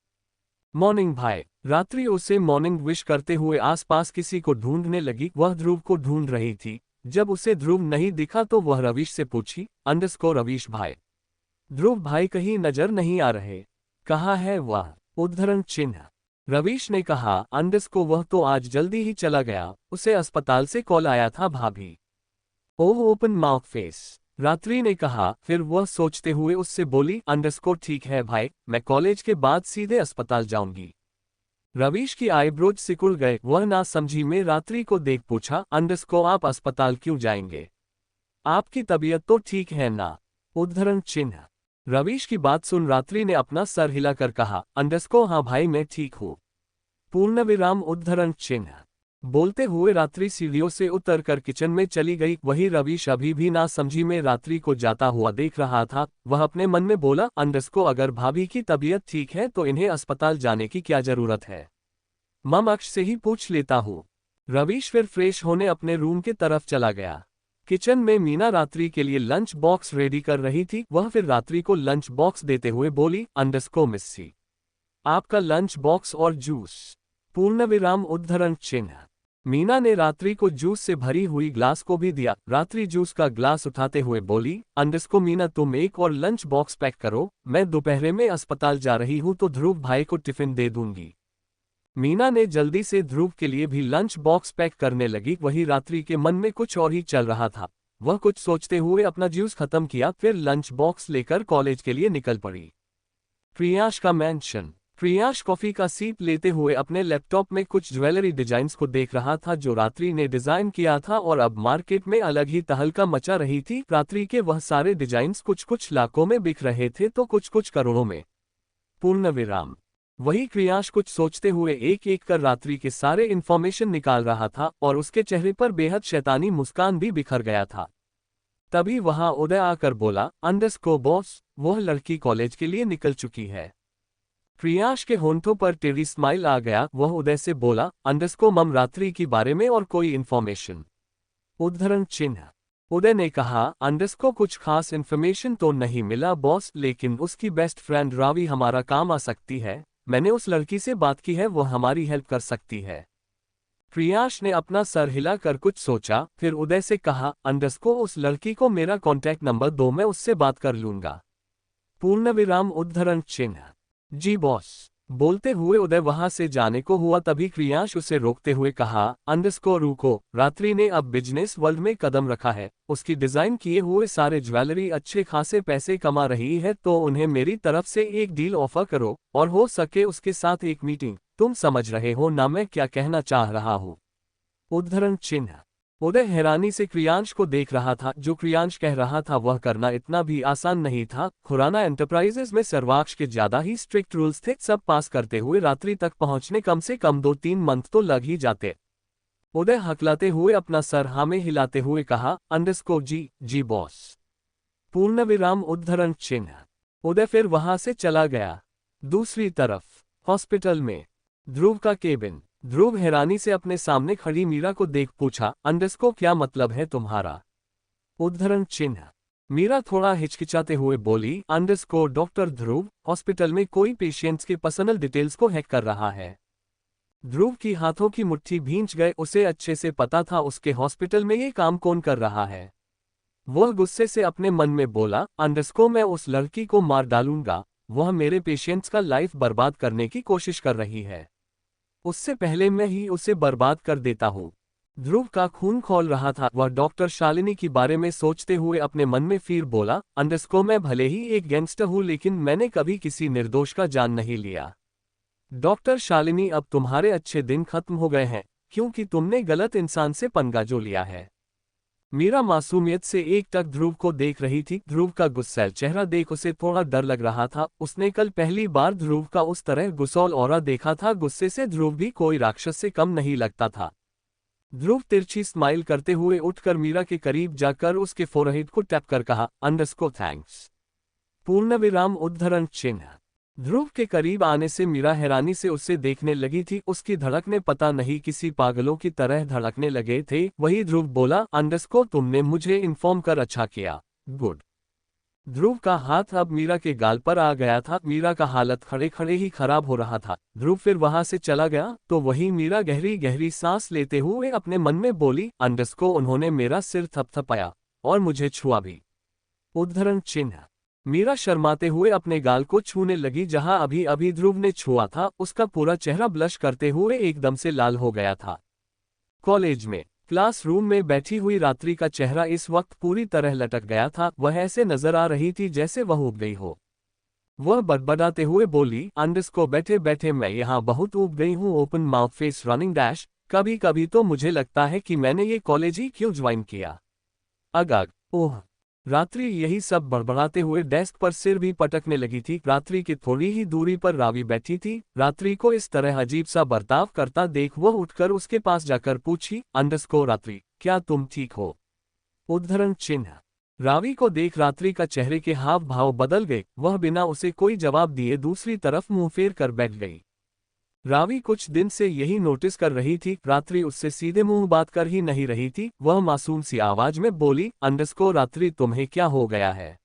मॉर्निंग भाई। रात्रि उसे मॉर्निंग विश करते हुए आसपास किसी को ढूंढने लगी। वह ध्रुव को ढूंढ रही थी। जब उसे ध्रुव नहीं दिखा तो वह रवीश से पूछी, अंडरस्कोर रवीश भाई, ध्रुव भाई कहीं नजर नहीं आ रहे, कहाँ है वह? उद्धरण चिन्ह। रवीश ने कहा, अंडरस्को वह तो आज जल्दी ही चला गया, उसे अस्पताल से कॉल आया था भाभी। ओह ओपन माउथ फेस। रात्रि ने कहा, फिर वह सोचते हुए उससे बोली, अंडरस्कोर ठीक है भाई, मैं कॉलेज के बाद सीधे अस्पताल जाऊंगी। रवीश की आईब्रोज सिकुड़ गए। वह ना समझी में रात्रि को देख पूछा, अंडरस्कोर आप अस्पताल क्यों जाएंगे? आपकी तबीयत तो ठीक है ना? उद्धरण चिन्ह। रवीश की बात सुन रात्रि ने अपना सर हिलाकर कहा, अंडरस्कोर हाँ भाई मैं ठीक हूँ। पूर्णविराम उद्धरण चिन्ह। बोलते हुए रात्रि सीढ़ियों से उतरकर किचन में चली गई। वही रवीश अभी भी ना समझी में रात्रि को जाता हुआ देख रहा था। वह अपने मन में बोला, अंडरस्को अगर भाभी की तबीयत ठीक है तो इन्हें अस्पताल जाने की क्या जरूरत है, मम अक्ष से ही पूछ लेता हूँ। रवीश फिर फ्रेश होने अपने रूम के तरफ चला गया। किचन में मीना रात्रि के लिए लंच बॉक्स रेडी कर रही थी। वह फिर रात्रि को लंच बॉक्स देते हुए बोली, अंडरस्को मिस्सी, आपका लंच बॉक्स और जूस। पूर्णविराम उद्धरण चिन्ह। मीना ने रात्रि को जूस से भरी हुई ग्लास को भी दिया। रात्रि जूस का ग्लास उठाते हुए बोली, अंडरस्को मीना तुम एक और लंच बॉक्स पैक करो, मैं दोपहर में अस्पताल जा रही हूँ तो ध्रुव भाई को टिफिन दे दूंगी। मीना ने जल्दी से ध्रुव के लिए भी लंच बॉक्स पैक करने लगी। वही रात्रि के मन में कुछ और ही चल रहा था। वह कुछ सोचते हुए अपना जूस खत्म किया, फिर लंच बॉक्स लेकर कॉलेज के लिए निकल पड़ी। प्रियांश का मैंशन। प्रियांश कॉफी का सीप लेते हुए अपने लैपटॉप में कुछ ज्वेलरी डिजाइन्स को देख रहा था जो रात्रि ने डिजाइन किया था और अब मार्केट में अलग ही तहलका मचा रही थी। रात्रि के वह सारे डिजाइन्स कुछ कुछ लाखों में बिक रहे थे तो कुछ कुछ करोड़ों में। पूर्णविराम। वही प्रियांश कुछ सोचते हुए एक एक कर रात्रि के सारे इंफॉर्मेशन निकाल रहा था और उसके चेहरे पर बेहद शैतानी मुस्कान भी बिखर गया था। तभी वहां उदय आकर बोला, अंडरस्को बॉस, वह लड़की कॉलेज के लिए निकल चुकी है। प्रियांश के होंठों पर टेढ़ी स्माइल आ गया। वह उदय से बोला, अंडरस्को मम रात्रि के बारे में और कोई इंफॉर्मेशन? उद्धरण चिन्ह। उदय ने कहा, अंडरस्को कुछ खास इंफॉर्मेशन तो नहीं मिला बॉस, लेकिन उसकी बेस्ट फ्रेंड रावी हमारा काम आ सकती है। मैंने उस लड़की से बात की है, वह हमारी हेल्प कर सकती है। प्रियांश ने अपना सर हिलाकर कुछ सोचा, फिर उदय से कहा, अंडरस्को उस लड़की को मेरा कॉन्टैक्ट नंबर दो, मैं उससे बात कर लूंगा। पूर्णविराम उद्धरण चिन्ह। जी बॉस। बोलते हुए उदय वहां से जाने को हुआ, तभी प्रियांश उसे रोकते हुए कहा, अंडरस्को रुको, रात्रि ने अब बिजनेस वर्ल्ड में कदम रखा है। उसकी डिजाइन किए हुए सारे ज्वेलरी अच्छे खासे पैसे कमा रही है तो उन्हें मेरी तरफ से एक डील ऑफर करो और हो सके उसके साथ एक मीटिंग। तुम समझ रहे हो ना मैं क्या कहना चाह रहा हूँ? उद्धरण चिन्ह। उदय हैरानी से क्रियांश को देख रहा था। जो क्रियांश कह रहा था वह करना इतना भी आसान नहीं था। खुराना एंटरप्राइजेज में सर्वाक्ष के ज्यादा ही स्ट्रिक्ट रूल्स थे। सब पास करते हुए रात्रि तक पहुंचने कम से कम 2-3 मंथ तो लग ही जाते। उदय हकलाते हुए अपना सर हाँ में हिलाते हुए कहा, अंडरस्को जी बॉस। पूर्णविराम उद्धरण चिन्ह। उदय फिर वहां से चला गया। दूसरी तरफ हॉस्पिटल में ध्रुव का केबिन। ध्रुव हैरानी से अपने सामने खड़ी मीरा को देख पूछा, अंडरस्को क्या मतलब है तुम्हारा? उद्धरण चिन्ह। मीरा थोड़ा हिचकिचाते हुए बोली, अंडरस्को डॉक्टर ध्रुव हॉस्पिटल में कोई पेशेंट्स के पर्सनल डिटेल्स को हैक कर रहा है। ध्रुव की हाथों की मुट्ठी भींच गए, उसे अच्छे से पता था उसके हॉस्पिटल में ये काम कौन कर रहा है। वह गुस्से से अपने मन में बोला, अंडरस्को मैं उस लड़की को मार डालूंगा, वह मेरे पेशेंट्स का लाइफ बर्बाद करने की कोशिश कर रही है। उससे पहले मैं ही उसे बर्बाद कर देता हूँ। ध्रुव का खून खौल रहा था। वह डॉक्टर शालिनी के बारे में सोचते हुए अपने मन में फिर बोला, अंडरस्को मैं भले ही एक गैंगस्टर हूँ लेकिन मैंने कभी किसी निर्दोष का जान नहीं लिया। डॉक्टर शालिनी अब तुम्हारे अच्छे दिन खत्म हो गए हैं, क्योंकि तुमने गलत इंसान से पंगा जो लिया है। मीरा मासूमियत से एकटक ध्रुव को देख रही थी। ध्रुव का गुस्सैल चेहरा देख उसे थोड़ा डर लग रहा था। उसने कल पहली बार ध्रुव का उस तरह गुस्सौल ऑरा देखा था। गुस्से से ध्रुव भी कोई राक्षस से कम नहीं लगता था। ध्रुव तिरछी स्माइल करते हुए उठकर मीरा के करीब जाकर उसके फोरहेड को टैप कर कहा, अंडरस्को थैंक्स। पूर्णविराम उद्धरण चिन्ह। ध्रुव के करीब आने से मीरा हैरानी से उसे देखने लगी थी। उसकी धड़कने पता नहीं किसी पागलों की तरह धड़कने लगे थे। वही ध्रुव बोला, अंडरस्को तुमने मुझे इन्फॉर्म कर अच्छा किया, गुड। ध्रुव का हाथ अब मीरा के गाल पर आ गया था। मीरा का हालत खड़े खड़े ही खराब हो रहा था। ध्रुव फिर वहां से चला गया तो वही मीरा गहरी गहरी सांस लेते हुए अपने मन में बोली, अंडरस्को उन्होंने मेरा सिर थपथपाया और मुझे छुआ भी। उद्धरण चिन्ह। मीरा शर्माते हुए अपने गाल को छूने लगी जहां अभी अभी ध्रुव ने छुआ था। उसका पूरा चेहरा ब्लश करते हुए एकदम से लाल हो गया था। कॉलेज में क्लासरूम में बैठी हुई रात्रि का चेहरा इस वक्त पूरी तरह लटक गया था। वह ऐसे नजर आ रही थी जैसे वह उब गई हो। वह बड़बड़ाते हुए बोली, अंडरस्को बैठे बैठे मैं यहाँ बहुत उब गई हूँ। Open mouth face running dash. कभी कभी तो मुझे लगता है कि मैंने ये कॉलेज ही क्यों ज्वाइन किया। अग ओह। रात्रि यही सब बड़बड़ाते हुए डेस्क पर सिर भी पटकने लगी थी। रात्रि की थोड़ी ही दूरी पर रावी बैठी थी। रात्रि को इस तरह अजीब सा बर्ताव करता देख वह उठकर उसके पास जाकर पूछी, अंडरस्को रात्रि क्या तुम ठीक हो? उद्धरण चिन्ह। रावी को देख रात्रि का चेहरे के हाव भाव बदल गए। वह बिना उसे कोई जवाब दिए दूसरी तरफ मुंह फेर कर बैठ गई। रावी कुछ दिन से यही नोटिस कर रही थी। रात्रि उससे सीधे मुंह बात कर ही नहीं रही थी। वह मासूम सी आवाज में बोली, अंडरस्को रात्रि तुम्हें क्या हो गया है?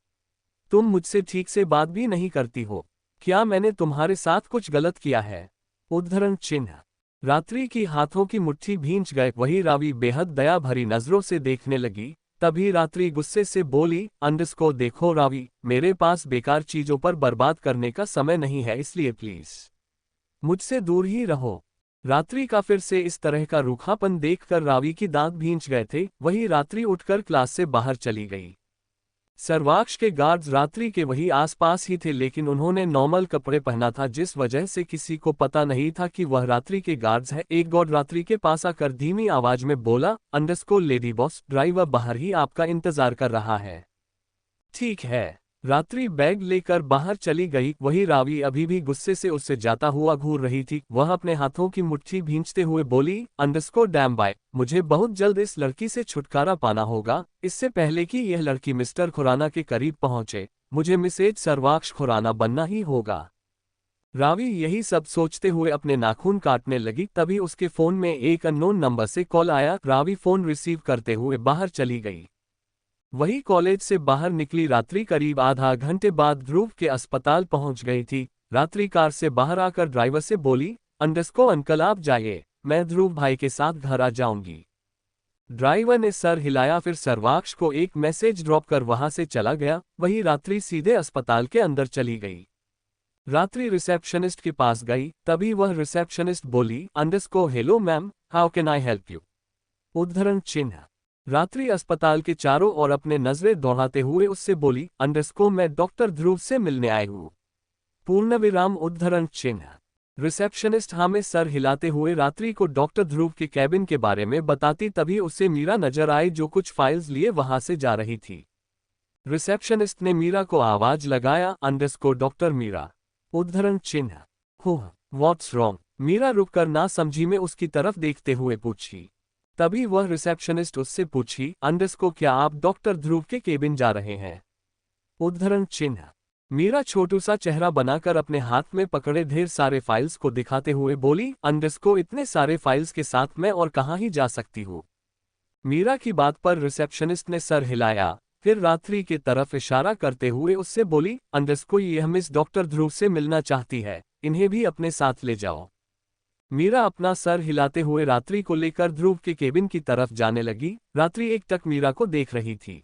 तुम मुझसे ठीक से बात भी नहीं करती हो। क्या मैंने तुम्हारे साथ कुछ गलत किया है? उद्धरण चिन्ह। रात्रि की हाथों की मुट्ठी भींच गए। वही रावी बेहद दया भरी नजरों से देखने लगी। तभी रात्रि गुस्से से बोली, अंडरस्को देखो रावी, मेरे पास बेकार चीजों पर बर्बाद करने का समय नहीं है, इसलिए प्लीज मुझसे दूर ही रहो। रात्रि का फिर से इस तरह का रूखापन देखकर रावी की दांत भींच गए थे। वही रात्रि उठकर क्लास से बाहर चली गई। सर्वाक्ष के गार्ड्स रात्रि के वही आसपास ही थे लेकिन उन्होंने नॉर्मल कपड़े पहना था जिस वजह से किसी को पता नहीं था कि वह रात्रि के गार्ड्स है। एक गार्ड रात्रि के पास आकर धीमी आवाज में बोला, अंडरस्को लेडी बॉस, ड्राइवर बाहर ही आपका इंतजार कर रहा है। ठीक है। रात्रि बैग लेकर बाहर चली गई। वही रावी अभी भी गुस्से से उससे जाता हुआ घूर रही थी। वह अपने हाथों की मुट्ठी भींचते हुए बोली, अंडरस्को डैम बाय, मुझे बहुत जल्द इस लड़की से छुटकारा पाना होगा। इससे पहले कि यह लड़की मिस्टर खुराना के करीब पहुंचे, मुझे मिसेज सर्वाक्ष खुराना बनना ही होगा। रावी यही सब सोचते हुए अपने नाखून काटने लगी। तभी उसके फोन में एक अननोन नंबर से कॉल आया। रावी फोन रिसीव करते हुए बाहर चली गई। वही कॉलेज से बाहर निकली रात्रि करीब आधा घंटे बाद ध्रुव के अस्पताल पहुंच गई थी। रात्रि कार से बाहर आकर ड्राइवर से बोली, अंडरस्को अंकल आप जाइए, मैं ध्रुव भाई के साथ घर आ जाऊंगी। ड्राइवर ने सर हिलाया, फिर सर्वाक्ष को एक मैसेज ड्रॉप कर वहां से चला गया। वही रात्रि सीधे अस्पताल के अंदर चली गई। रात्रि रिसेप्शनिस्ट के पास गई। तभी वह रिसेप्शनिस्ट बोली, अंडरस्को hello ma'am, how can I help you? उद्धरण चिन्ह। रात्रि अस्पताल के चारों ओर अपने नजरें दौड़ाते हुए उससे बोली, अंडरस्को मैं डॉक्टर ध्रुव से मिलने आई हूँ। पूर्णविराम उद्धरण चिन्ह। रिसेप्शनिस्ट हाँ में सर हिलाते हुए रात्रि को डॉक्टर ध्रुव के कैबिन के बारे में बताती। तभी उसे मीरा नजर आई जो कुछ फाइल्स लिए वहां से जा रही थी। रिसेप्शनिस्ट ने मीरा को आवाज लगाया, अंडरस्को डॉक्टर मीरा। उद्धरण चिन्ह। हुँ, व्हाट्स रॉन्ग? मीरा रुककर ना समझी में उसकी तरफ देखते हुए पूछी। तभी वह रिसेप्शनिस्ट उससे पूछी, अंडरस्को क्या आप डॉक्टर ध्रुव के केबिन जा रहे हैं? उद्धरण चिन्ह। मीरा छोटू सा चेहरा बनाकर अपने हाथ में पकड़े ढेर सारे फाइल्स को दिखाते हुए बोली, अंडरस्को इतने सारे फाइल्स के साथ मैं और कहाँ ही जा सकती हूँ। मीरा की बात पर रिसेप्शनिस्ट ने सर हिलाया, फिर रात्रि की तरफ इशारा करते हुए उससे बोली, अंडरस्को ये मिस डॉक्टर ध्रुव से मिलना चाहती है, इन्हें भी अपने साथ ले जाओ। मीरा अपना सर हिलाते हुए रात्रि को लेकर ध्रुव के केबिन की तरफ जाने लगी। रात्रि एकटक मीरा को देख रही थी।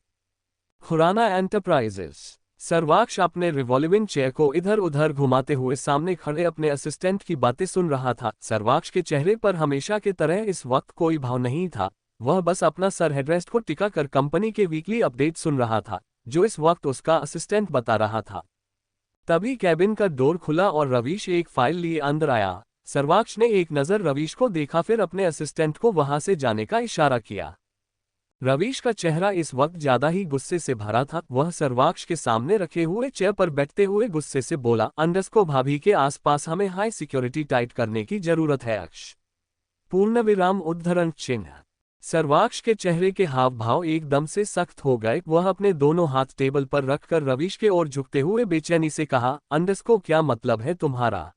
खुराना एंटरप्राइजेस। सर्वाक्ष अपने रिवॉल्विंग चेयर को इधर उधर घुमाते हुए सामने खड़े अपने असिस्टेंट की बातें सुन रहा था। सर्वाक्ष के चेहरे पर हमेशा की तरह इस वक्त कोई भाव नहीं था। वह बस अपना सर हेडरेस्ट को टिका कर कंपनी के वीकली अपडेट सुन रहा था, जो इस वक्त उसका असिस्टेंट बता रहा था। तभी कैबिन का डोर खुला और रवीश एक फाइल लिए अंदर आया। सर्वाक्ष ने एक नज़र रवीश को देखा, फिर अपने असिस्टेंट को वहां से जाने का इशारा किया। रवीश का चेहरा इस वक्त ज्यादा ही गुस्से से भरा था। वह सर्वाक्ष के सामने रखे हुए चेयर पर बैठते हुए गुस्से से बोला, अंडरस्को भाभी के आसपास हमें हाई सिक्योरिटी टाइट करने की जरूरत है। पूर्ण विराम उद्धरण चिन्ह। सर्वाक्ष के चेहरे के हाव भाव एकदम से सख्त हो गए। वह अपने दोनों हाथ टेबल पर रखकर रवीश के ओर झुकते हुए बेचैनी से कहा, अंडरस्को क्या मतलब है तुम्हारा?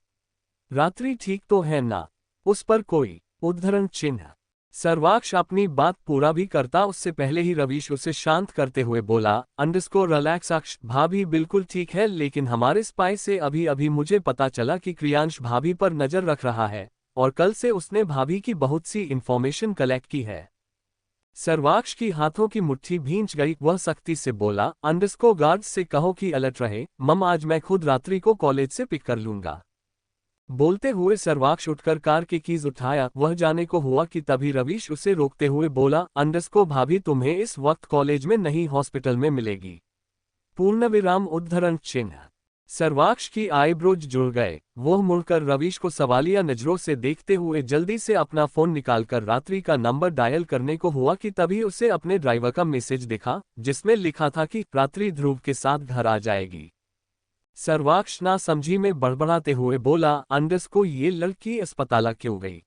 रात्रि ठीक तो है ना? उस पर कोई उद्धरण चिन्ह। सर्वाक्ष अपनी बात पूरा भी करता उससे पहले ही रवीश उसे शांत करते हुए बोला, अंडरस्को रिलैक्स अक्ष, भाभी बिल्कुल ठीक है, लेकिन हमारे स्पाई से अभी अभी मुझे पता चला कि क्रियांश भाभी पर नजर रख रहा है और कल से उसने भाभी की बहुत सी इंफॉर्मेशन कलेक्ट की है। सर्वाक्ष की हाथों की मुट्ठी भींच गई। वह सख्ती से बोला, अंडरस्को गार्ड्स से कहो कि अलर्ट रहे। मम आज मैं खुद रात्रि को कॉलेज से पिक कर लूंगा। बोलते हुए सर्वाक्ष उठकर कार की कीज उठाया। वह जाने को हुआ कि तभी रवीश उसे रोकते हुए बोला, अंडरस्को भाभी तुम्हें इस वक्त कॉलेज में नहीं हॉस्पिटल में मिलेगी। पूर्ण विराम उद्धरण चिन्ह। सर्वाक्ष की आईब्रोज जुड़ गए। वह मुड़कर रवीश को सवालिया नजरों से देखते हुए जल्दी से अपना फोन निकालकर रात्रि का नंबर डायल करने को हुआ कि तभी उसे अपने ड्राइवर का मैसेज दिखा, जिसमें लिखा था कि रात्रि ध्रुव के साथ घर आ जाएगी। सर्वाक्ष ना समझी में बड़बड़ाते हुए बोला, अंडरस्को ये लड़की अस्पताल क्यों गई?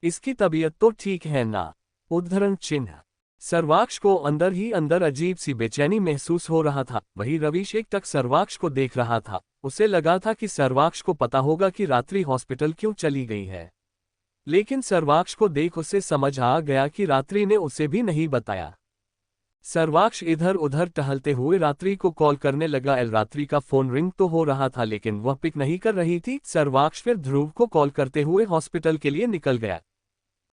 इसकी तबीयत तो ठीक है ना? उद्धरण चिन्ह। सर्वाक्ष को अंदर ही अंदर अजीब सी बेचैनी महसूस हो रहा था। वही रवीश एकटक सर्वाक्ष को देख रहा था। उसे लगा था कि सर्वाक्ष को पता होगा कि रात्रि हॉस्पिटल क्यों चली गई है, लेकिन सर्वाक्ष को देख उसे समझ आ गया कि रात्रि ने उसे भी नहीं बताया। सर्वाक्ष इधर उधर टहलते हुए रात्रि को कॉल करने लगा। रात्रि का फोन रिंग तो हो रहा था, लेकिन वह पिक नहीं कर रही थी। सर्वाक्ष फिर ध्रुव को कॉल करते हुए हॉस्पिटल के लिए निकल गया।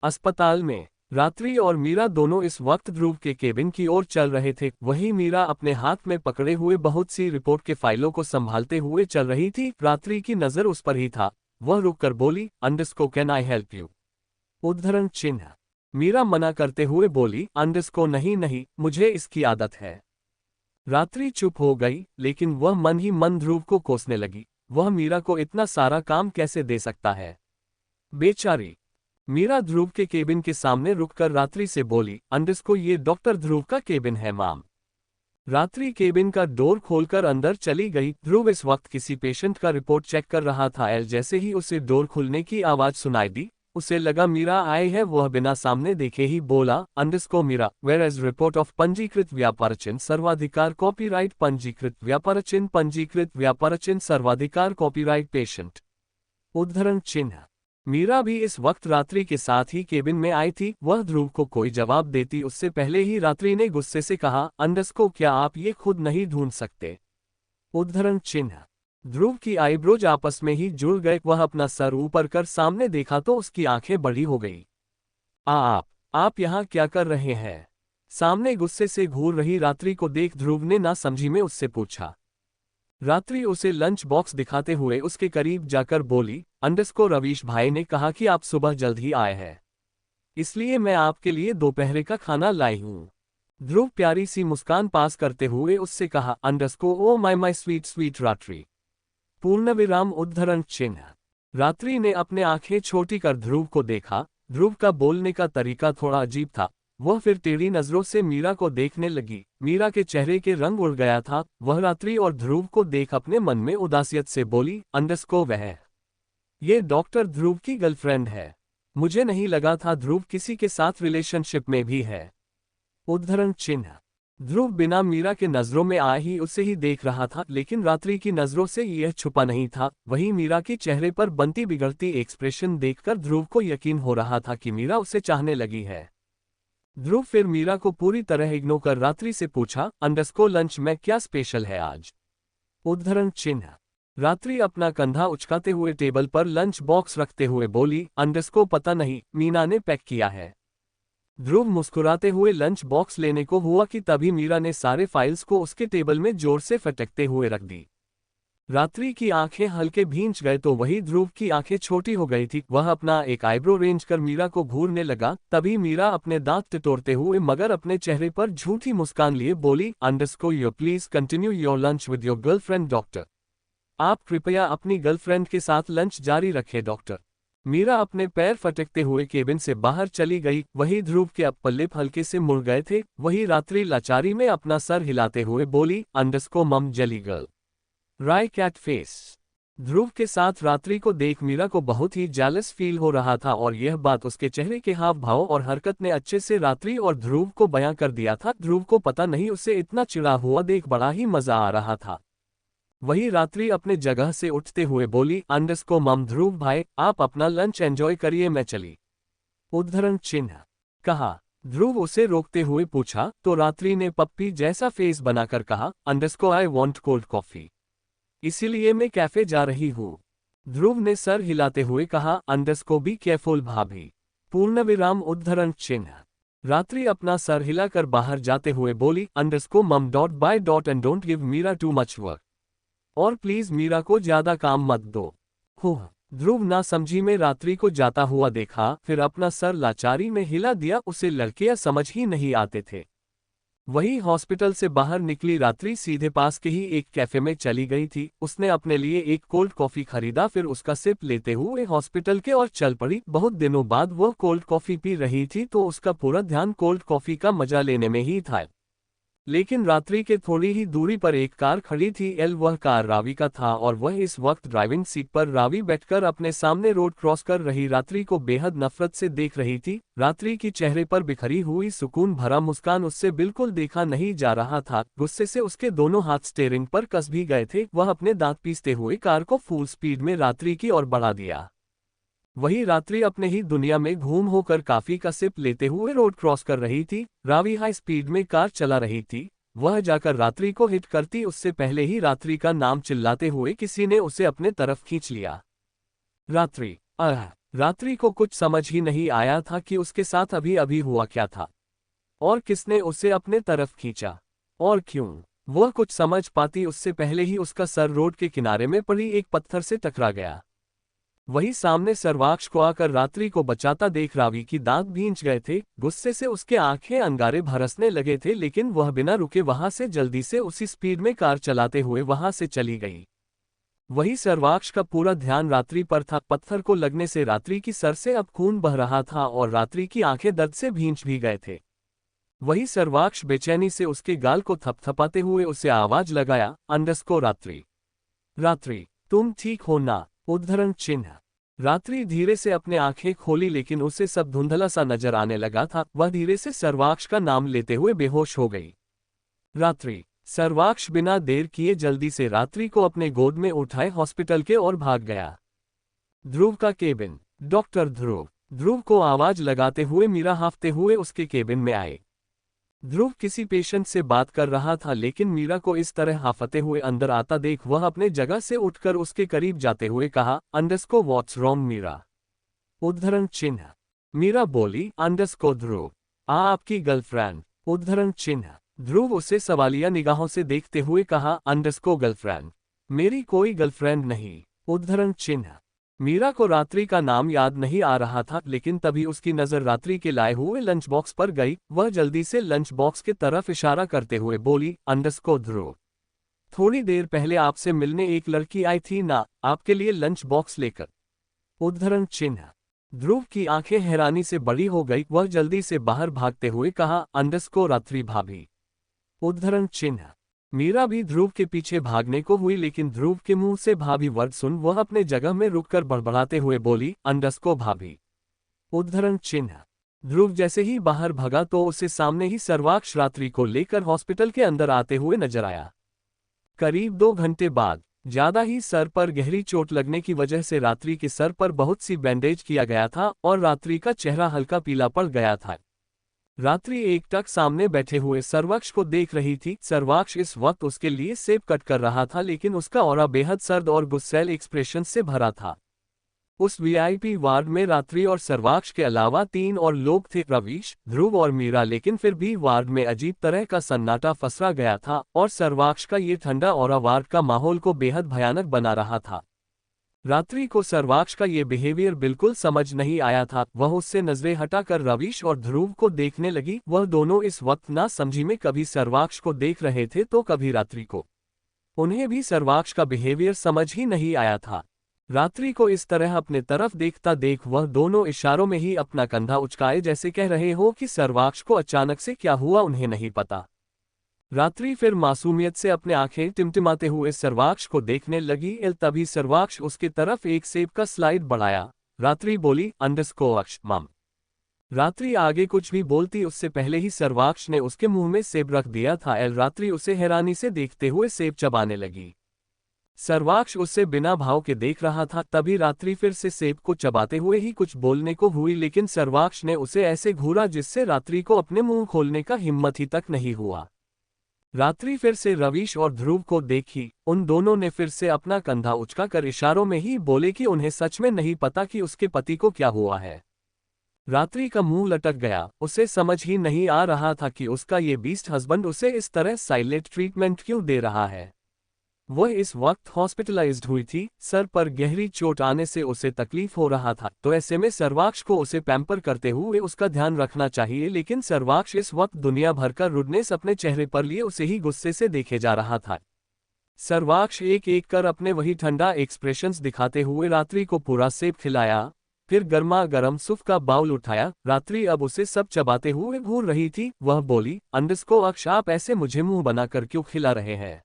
अस्पताल में रात्रि और मीरा दोनों इस वक्त ध्रुव के केबिन की ओर चल रहे थे। वहीं मीरा अपने हाथ में पकड़े हुए बहुत सी रिपोर्ट के फाइलों को संभालते हुए चल रही थी। रात्रि की नजर उस पर ही था। वह रुककर बोली, अंडरस्को कैन आई हेल्प यू? उद्धरण चिन्ह। मीरा मना करते हुए बोली, अंडरस्को नहीं नहीं, मुझे इसकी आदत है। रात्रि चुप हो गई, लेकिन वह मन ही मन ध्रुव को कोसने लगी। वह मीरा को इतना सारा काम कैसे दे सकता है, बेचारी। मीरा ध्रुव के केबिन के सामने रुककर रात्रि से बोली, अंडरस्को ये डॉक्टर ध्रुव का केबिन है माम। रात्रि केबिन का डोर खोलकर अंदर चली गई। ध्रुव इस वक्त किसी पेशेंट का रिपोर्ट चेक कर रहा था। जैसे ही उसे डोर खुलने की आवाज सुनाई दी, उसे लगा मीरा आए है। वह बिना सामने देखे ही बोला, underscore Meera, where is report of पंजीकृत व्यापार चिन्ह सर्वाधिकार कॉपीराइट पंजीकृत व्यापार चिन्ह सर्वाधिकार कॉपीराइट पेशेंट। उद्धरण चिन्ह। मीरा भी इस वक्त रात्रि के साथ ही केबिन में आई थी। वह ध्रुव को कोई जवाब देती उससे पहले ही रात्रि ने गुस्से से कहा, अंडरस्को क्या आप ये खुद नहीं ढूंढ सकते? उद्धरण चिन्ह। ध्रुव की आईब्रोज आपस में ही जुड़ गए। वह अपना सर ऊपर कर सामने देखा तो उसकी आंखें बड़ी हो गई। आप यहाँ क्या कर रहे हैं? सामने गुस्से से घूर रही रात्रि को देख ध्रुव ने ना समझी में उससे पूछा। रात्रि उसे लंच बॉक्स दिखाते हुए उसके करीब जाकर बोली, अंडरस्को रवीश भाई ने कहा कि आप सुबह जल्द ही आए हैं, इसलिए मैं आपके लिए दोपहर का खाना लाई हूँ। ध्रुव प्यारी सी मुस्कान पास करते हुए उससे कहा, अंडरस्को ओ माय स्वीट स्वीट रात्रि। पूर्ण विराम उद्धरण चिन्ह। रात्रि ने अपने आंखें छोटी कर ध्रुव को देखा। ध्रुव का बोलने का तरीका थोड़ा अजीब था। वह फिर टेढ़ी नजरों से मीरा को देखने लगी। मीरा के चेहरे के रंग उड़ गया था। वह रात्रि और ध्रुव को देख अपने मन में उदासियत से बोली, अंडरस्को वह ये डॉक्टर ध्रुव की गर्लफ्रेंड है। मुझे नहीं लगा था ध्रुव किसी के साथ रिलेशनशिप में भी है। उद्धरण चिन्ह। ध्रुव बिना मीरा के नजरों में आए ही उसे ही देख रहा था, लेकिन रात्रि की नजरों से यह छुपा नहीं था। वहीं मीरा के चेहरे पर बनती बिगड़ती एक्सप्रेशन देखकर ध्रुव को यकीन हो रहा था कि मीरा उसे चाहने लगी है। ध्रुव फिर मीरा को पूरी तरह इग्नोर कर रात्रि से पूछा, अंडरस्को लंच में क्या स्पेशल है आज? उद्धरण चिन्ह। रात्रि अपना कंधा उचकाते हुए टेबल पर लंच बॉक्स रखते हुए बोली, अंडरस्को पता नहीं, मीना ने पैक किया है। ध्रुव मुस्कुराते हुए लंच बॉक्स लेने को हुआ कि तभी मीरा ने सारे फाइल्स को उसके टेबल में जोर से फटकते हुए रख दी। रात्रि की आंखें हल्के भींच गए तो वही ध्रुव की आंखें छोटी हो गई थी। वह अपना एक आईब्रो रेंज कर मीरा को घूरने लगा। तभी मीरा अपने दांत टिटोरते हुए मगर अपने चेहरे पर झूठी मुस्कान लिए बोली, अंडरस्को you please continue your lunch with your girlfriend doctor. आप कृपया अपनी गर्लफ्रेंड के साथ लंच जारी रखें डॉक्टर। मीरा अपने पैर फटकते हुए केबिन से बाहर चली गई। वही ध्रुव के अपर लिप हल्के से मुड़ गए थे। वही रात्रि लाचारी में अपना सर हिलाते हुए बोली, अंडरस्को मम जेली गर्ल राय कैट फेस। ध्रुव के साथ रात्रि को देख मीरा को बहुत ही जेलस फील हो रहा था और यह बात उसके चेहरे के हाव भाव और हरकत ने अच्छे से रात्रि और ध्रुव को बयां कर दिया था। ध्रुव को पता नहीं उसे इतना चिढ़ा हुआ देख बड़ा ही मजा आ रहा था। वही रात्रि अपने जगह से उठते हुए बोली, अंडरस्को मम ध्रुव भाई आप अपना लंच एंजॉय करिए, मैं चली। उद्धरण चिन्ह। कहा। ध्रुव उसे रोकते हुए पूछा तो रात्रि ने पप्पी जैसा फेस बनाकर कहा, underscore I want cold coffee, इसीलिए मैं कैफे जा रही हूँ। ध्रुव ने सर हिलाते हुए कहा, अंडरस्को बी केयरफुल भाभी। पूर्ण विराम उद्धरण चिन्ह। रात्रि अपना सर हिलाकर बाहर जाते हुए बोली, underscore mum dot bye dot and don't give Meera too much work. और प्लीज मीरा को ज्यादा काम मत दो। ध्रुव ना समझी में रात्रि को जाता हुआ देखा, फिर अपना सर लाचारी में हिला दिया। उसे लड़कियां समझ ही नहीं आते थे। वही हॉस्पिटल से बाहर निकली रात्रि सीधे पास के ही एक कैफे में चली गई थी। उसने अपने लिए एक कोल्ड कॉफी खरीदा, फिर उसका सिप लेते हुए हॉस्पिटल के और चल पड़ी। बहुत दिनों बाद वह कोल्ड कॉफी पी रही थी तो उसका पूरा ध्यान कोल्ड कॉफी का मजा लेने में ही था। लेकिन रात्रि के थोड़ी ही दूरी पर एक कार खड़ी थी। वह कार रावी का था और वह इस वक्त ड्राइविंग सीट पर रावी बैठकर अपने सामने रोड क्रॉस कर रही रात्रि को बेहद नफरत से देख रही थी। रात्रि की चेहरे पर बिखरी हुई सुकून भरा मुस्कान उससे बिल्कुल देखा नहीं जा रहा था। गुस्से से उसके दोनों हाथ स्टीयरिंग पर कस भी गए थे। वह अपने दांत पीसते हुए कार को फुल स्पीड में रात्रि की ओर बढ़ा दिया। वही रात्रि अपने ही दुनिया में घूम होकर काफी का सिप लेते हुए रोड क्रॉस कर रही थी। रावी हाई स्पीड में कार चला रही थी। वह जाकर रात्रि को हिट करती उससे पहले ही रात्रि का नाम चिल्लाते हुए किसी ने उसे अपने तरफ खींच लिया। रात्रि। रात्रि को कुछ समझ ही नहीं आया था कि उसके साथ अभी अभी हुआ क्या था और किसने उसे अपने तरफ खींचा और क्यों। वह कुछ समझ पाती उससे पहले ही उसका सर रोड के किनारे में पड़ी एक पत्थर से टकरा गया। वही सामने सर्वाक्ष को आकर रात्रि को बचाता देख रावी की दांत भींच गए थे। गुस्से से उसके आंखें अंगारे भरसने लगे थे, लेकिन वह बिना रुके वहां से जल्दी से उसी स्पीड में कार चलाते हुए वहां से चली गई। वही सर्वाक्ष का पूरा ध्यान रात्रि पर था। पत्थर को लगने से रात्रि की सर से अब खून बह रहा था और रात्रि की आंखें दर्द से भींच भी गए थे। वही सर्वाक्ष बेचैनी से उसके गाल को थपथपाते हुए उसे आवाज लगाया, अंडरस्को रात्रि। रात्रि तुम ठीक हो ना? उद्धरण चिन्ह। रात्रि धीरे से अपने आंखें खोली, लेकिन उसे सब धुंधला सा नजर आने लगा था। वह धीरे से सर्वाक्ष का नाम लेते हुए बेहोश हो गई। रात्रि। सर्वाक्ष बिना देर किए जल्दी से रात्रि को अपने गोद में उठाए हॉस्पिटल के ओर भाग गया। ध्रुव का केबिन। डॉक्टर ध्रुव। ध्रुव को आवाज लगाते हुए मीरा हांफते हुए उसके केबिन में आए। ध्रुव किसी पेशेंट से बात कर रहा था, लेकिन मीरा को इस तरह हांफते हुए अंदर आता देख वह अपने जगह से उठकर उसके करीब जाते हुए कहा, अंडरस्को व्हाट्स रॉन्ग मीरा? उद्धरण चिन्ह। मीरा बोली, अंडरस्को ध्रुव आपकी गर्लफ्रेंड। उद्धरण चिन्ह। ध्रुव उसे सवालिया निगाहों से देखते हुए कहा, अंडरस्को गर्लफ्रेंड? मेरी कोई गर्लफ्रेंड नहीं। उद्धरण चिन्ह। मीरा को रात्रि का नाम याद नहीं आ रहा था, लेकिन तभी उसकी नजर रात्रि के लाए हुए लंच बॉक्स पर गई। वह जल्दी से लंच बॉक्स की तरफ इशारा करते हुए बोली, अंडरस्को ध्रुव थोड़ी देर पहले आपसे मिलने एक लड़की आई थी ना, आपके लिए लंच बॉक्स लेकर। उद्धरण चिन्ह। ध्रुव की आंखें हैरानी से बड़ी हो गई। वह जल्दी से बाहर भागते हुए कहा, अंडरस्को रात्रि भाभी। उद्धरण चिन्ह। मीरा भी ध्रुव के पीछे भागने को हुई, लेकिन ध्रुव के मुंह से भाभी वर्ड सुन वह अपने जगह में रुककर बड़बड़ाते हुए बोली, अंडरस्को भाभी। उद्धरण चिन्ह। ध्रुव जैसे ही बाहर भगा तो उसे सामने ही सर्वाक्ष रात्रि को लेकर हॉस्पिटल के अंदर आते हुए नजर आया। करीब 2 घंटे बाद ज्यादा ही सर पर गहरी चोट लगने की वजह से रात्रि के सर पर बहुत सी बैंडेज किया गया था और रात्रि का चेहरा हल्का पीला पड़ गया था। रात्रि एकटक सामने बैठे हुए सर्वाक्ष को देख रही थी। सर्वाक्ष इस वक्त उसके लिए सेब कट कर रहा था, लेकिन उसका ऑरा बेहद सर्द और गुस्सैल एक्सप्रेशन से भरा था। उस वीआईपी वार्ड में रात्रि और सर्वाक्ष के अलावा 3 और लोग थे, रवीश, ध्रुव और मीरा। लेकिन फिर भी वार्ड में अजीब तरह का सन्नाटा फसरा गया था और सर्वाक्ष का ये ठंडा ऑरा वार्ड का माहौल को बेहद भयानक बना रहा था। रात्रि को सर्वाक्ष का ये बिहेवियर बिल्कुल समझ नहीं आया था। वह उससे नजरें हटाकर रवीश और ध्रुव को देखने लगी। वह दोनों इस वक्त ना समझी में कभी सर्वाक्ष को देख रहे थे तो कभी रात्रि को। उन्हें भी सर्वाक्ष का बिहेवियर समझ ही नहीं आया था। रात्रि को इस तरह अपने तरफ देखता देख वह दोनों इशारों में ही अपना कंधा उचकाए जैसे कह रहे हो कि सर्वाक्ष को अचानक से क्या हुआ उन्हें नहीं पता। रात्रि फिर मासूमियत से अपने आंखें टिमटिमाते हुए सर्वाक्ष को देखने लगी। तभी सर्वाक्ष उसके तरफ एक सेब का स्लाइड बढ़ाया। रात्रि बोली, अंडरस्कोर मम। रात्रि आगे कुछ भी बोलती उससे पहले ही सर्वाक्ष ने उसके मुंह में सेब रख दिया था। रात्रि उसे हैरानी से देखते हुए सेब चबाने लगी। सर्वाक्ष उससे बिना भाव के देख रहा था। तभी रात्रि फिर से सेब को चबाते हुए ही कुछ बोलने को हुई, लेकिन सर्वाक्ष ने उसे ऐसे घूरा जिससे रात्रि को अपने मुंह खोलने का हिम्मत ही तक नहीं हुआ। रात्रि फिर से रवीश और ध्रुव को देखी। उन दोनों ने फिर से अपना कंधा उचकाकर इशारों में ही बोले कि उन्हें सच में नहीं पता कि उसके पति को क्या हुआ है। रात्रि का मुंह लटक गया। उसे समझ ही नहीं आ रहा था कि उसका ये बीस्ट हस्बैंड उसे इस तरह साइलेंट ट्रीटमेंट क्यों दे रहा है। वह इस वक्त हॉस्पिटलाइज्ड हुई थी। सर पर गहरी चोट आने से उसे तकलीफ हो रहा था, तो ऐसे में सर्वाक्ष को उसे पैम्पर करते हुए उसका ध्यान रखना चाहिए। लेकिन सर्वाक्ष इस वक्त दुनिया भर का रुडनेस अपने चेहरे पर लिए उसे ही गुस्से से देखे जा रहा था। सर्वाक्ष एक एक कर अपने वही ठंडा एक्सप्रेशंस दिखाते हुए रात्रि को पूरा सेब खिलाया, फिर गर्मा गर्म सूप का बाउल उठाया। रात्रि अब उसे सब चबाते हुए घूर रही थी। वह बोली, अंडरस्कोर आप ऐसे मुझे मुंह बनाकर क्यों खिला रहे हैं?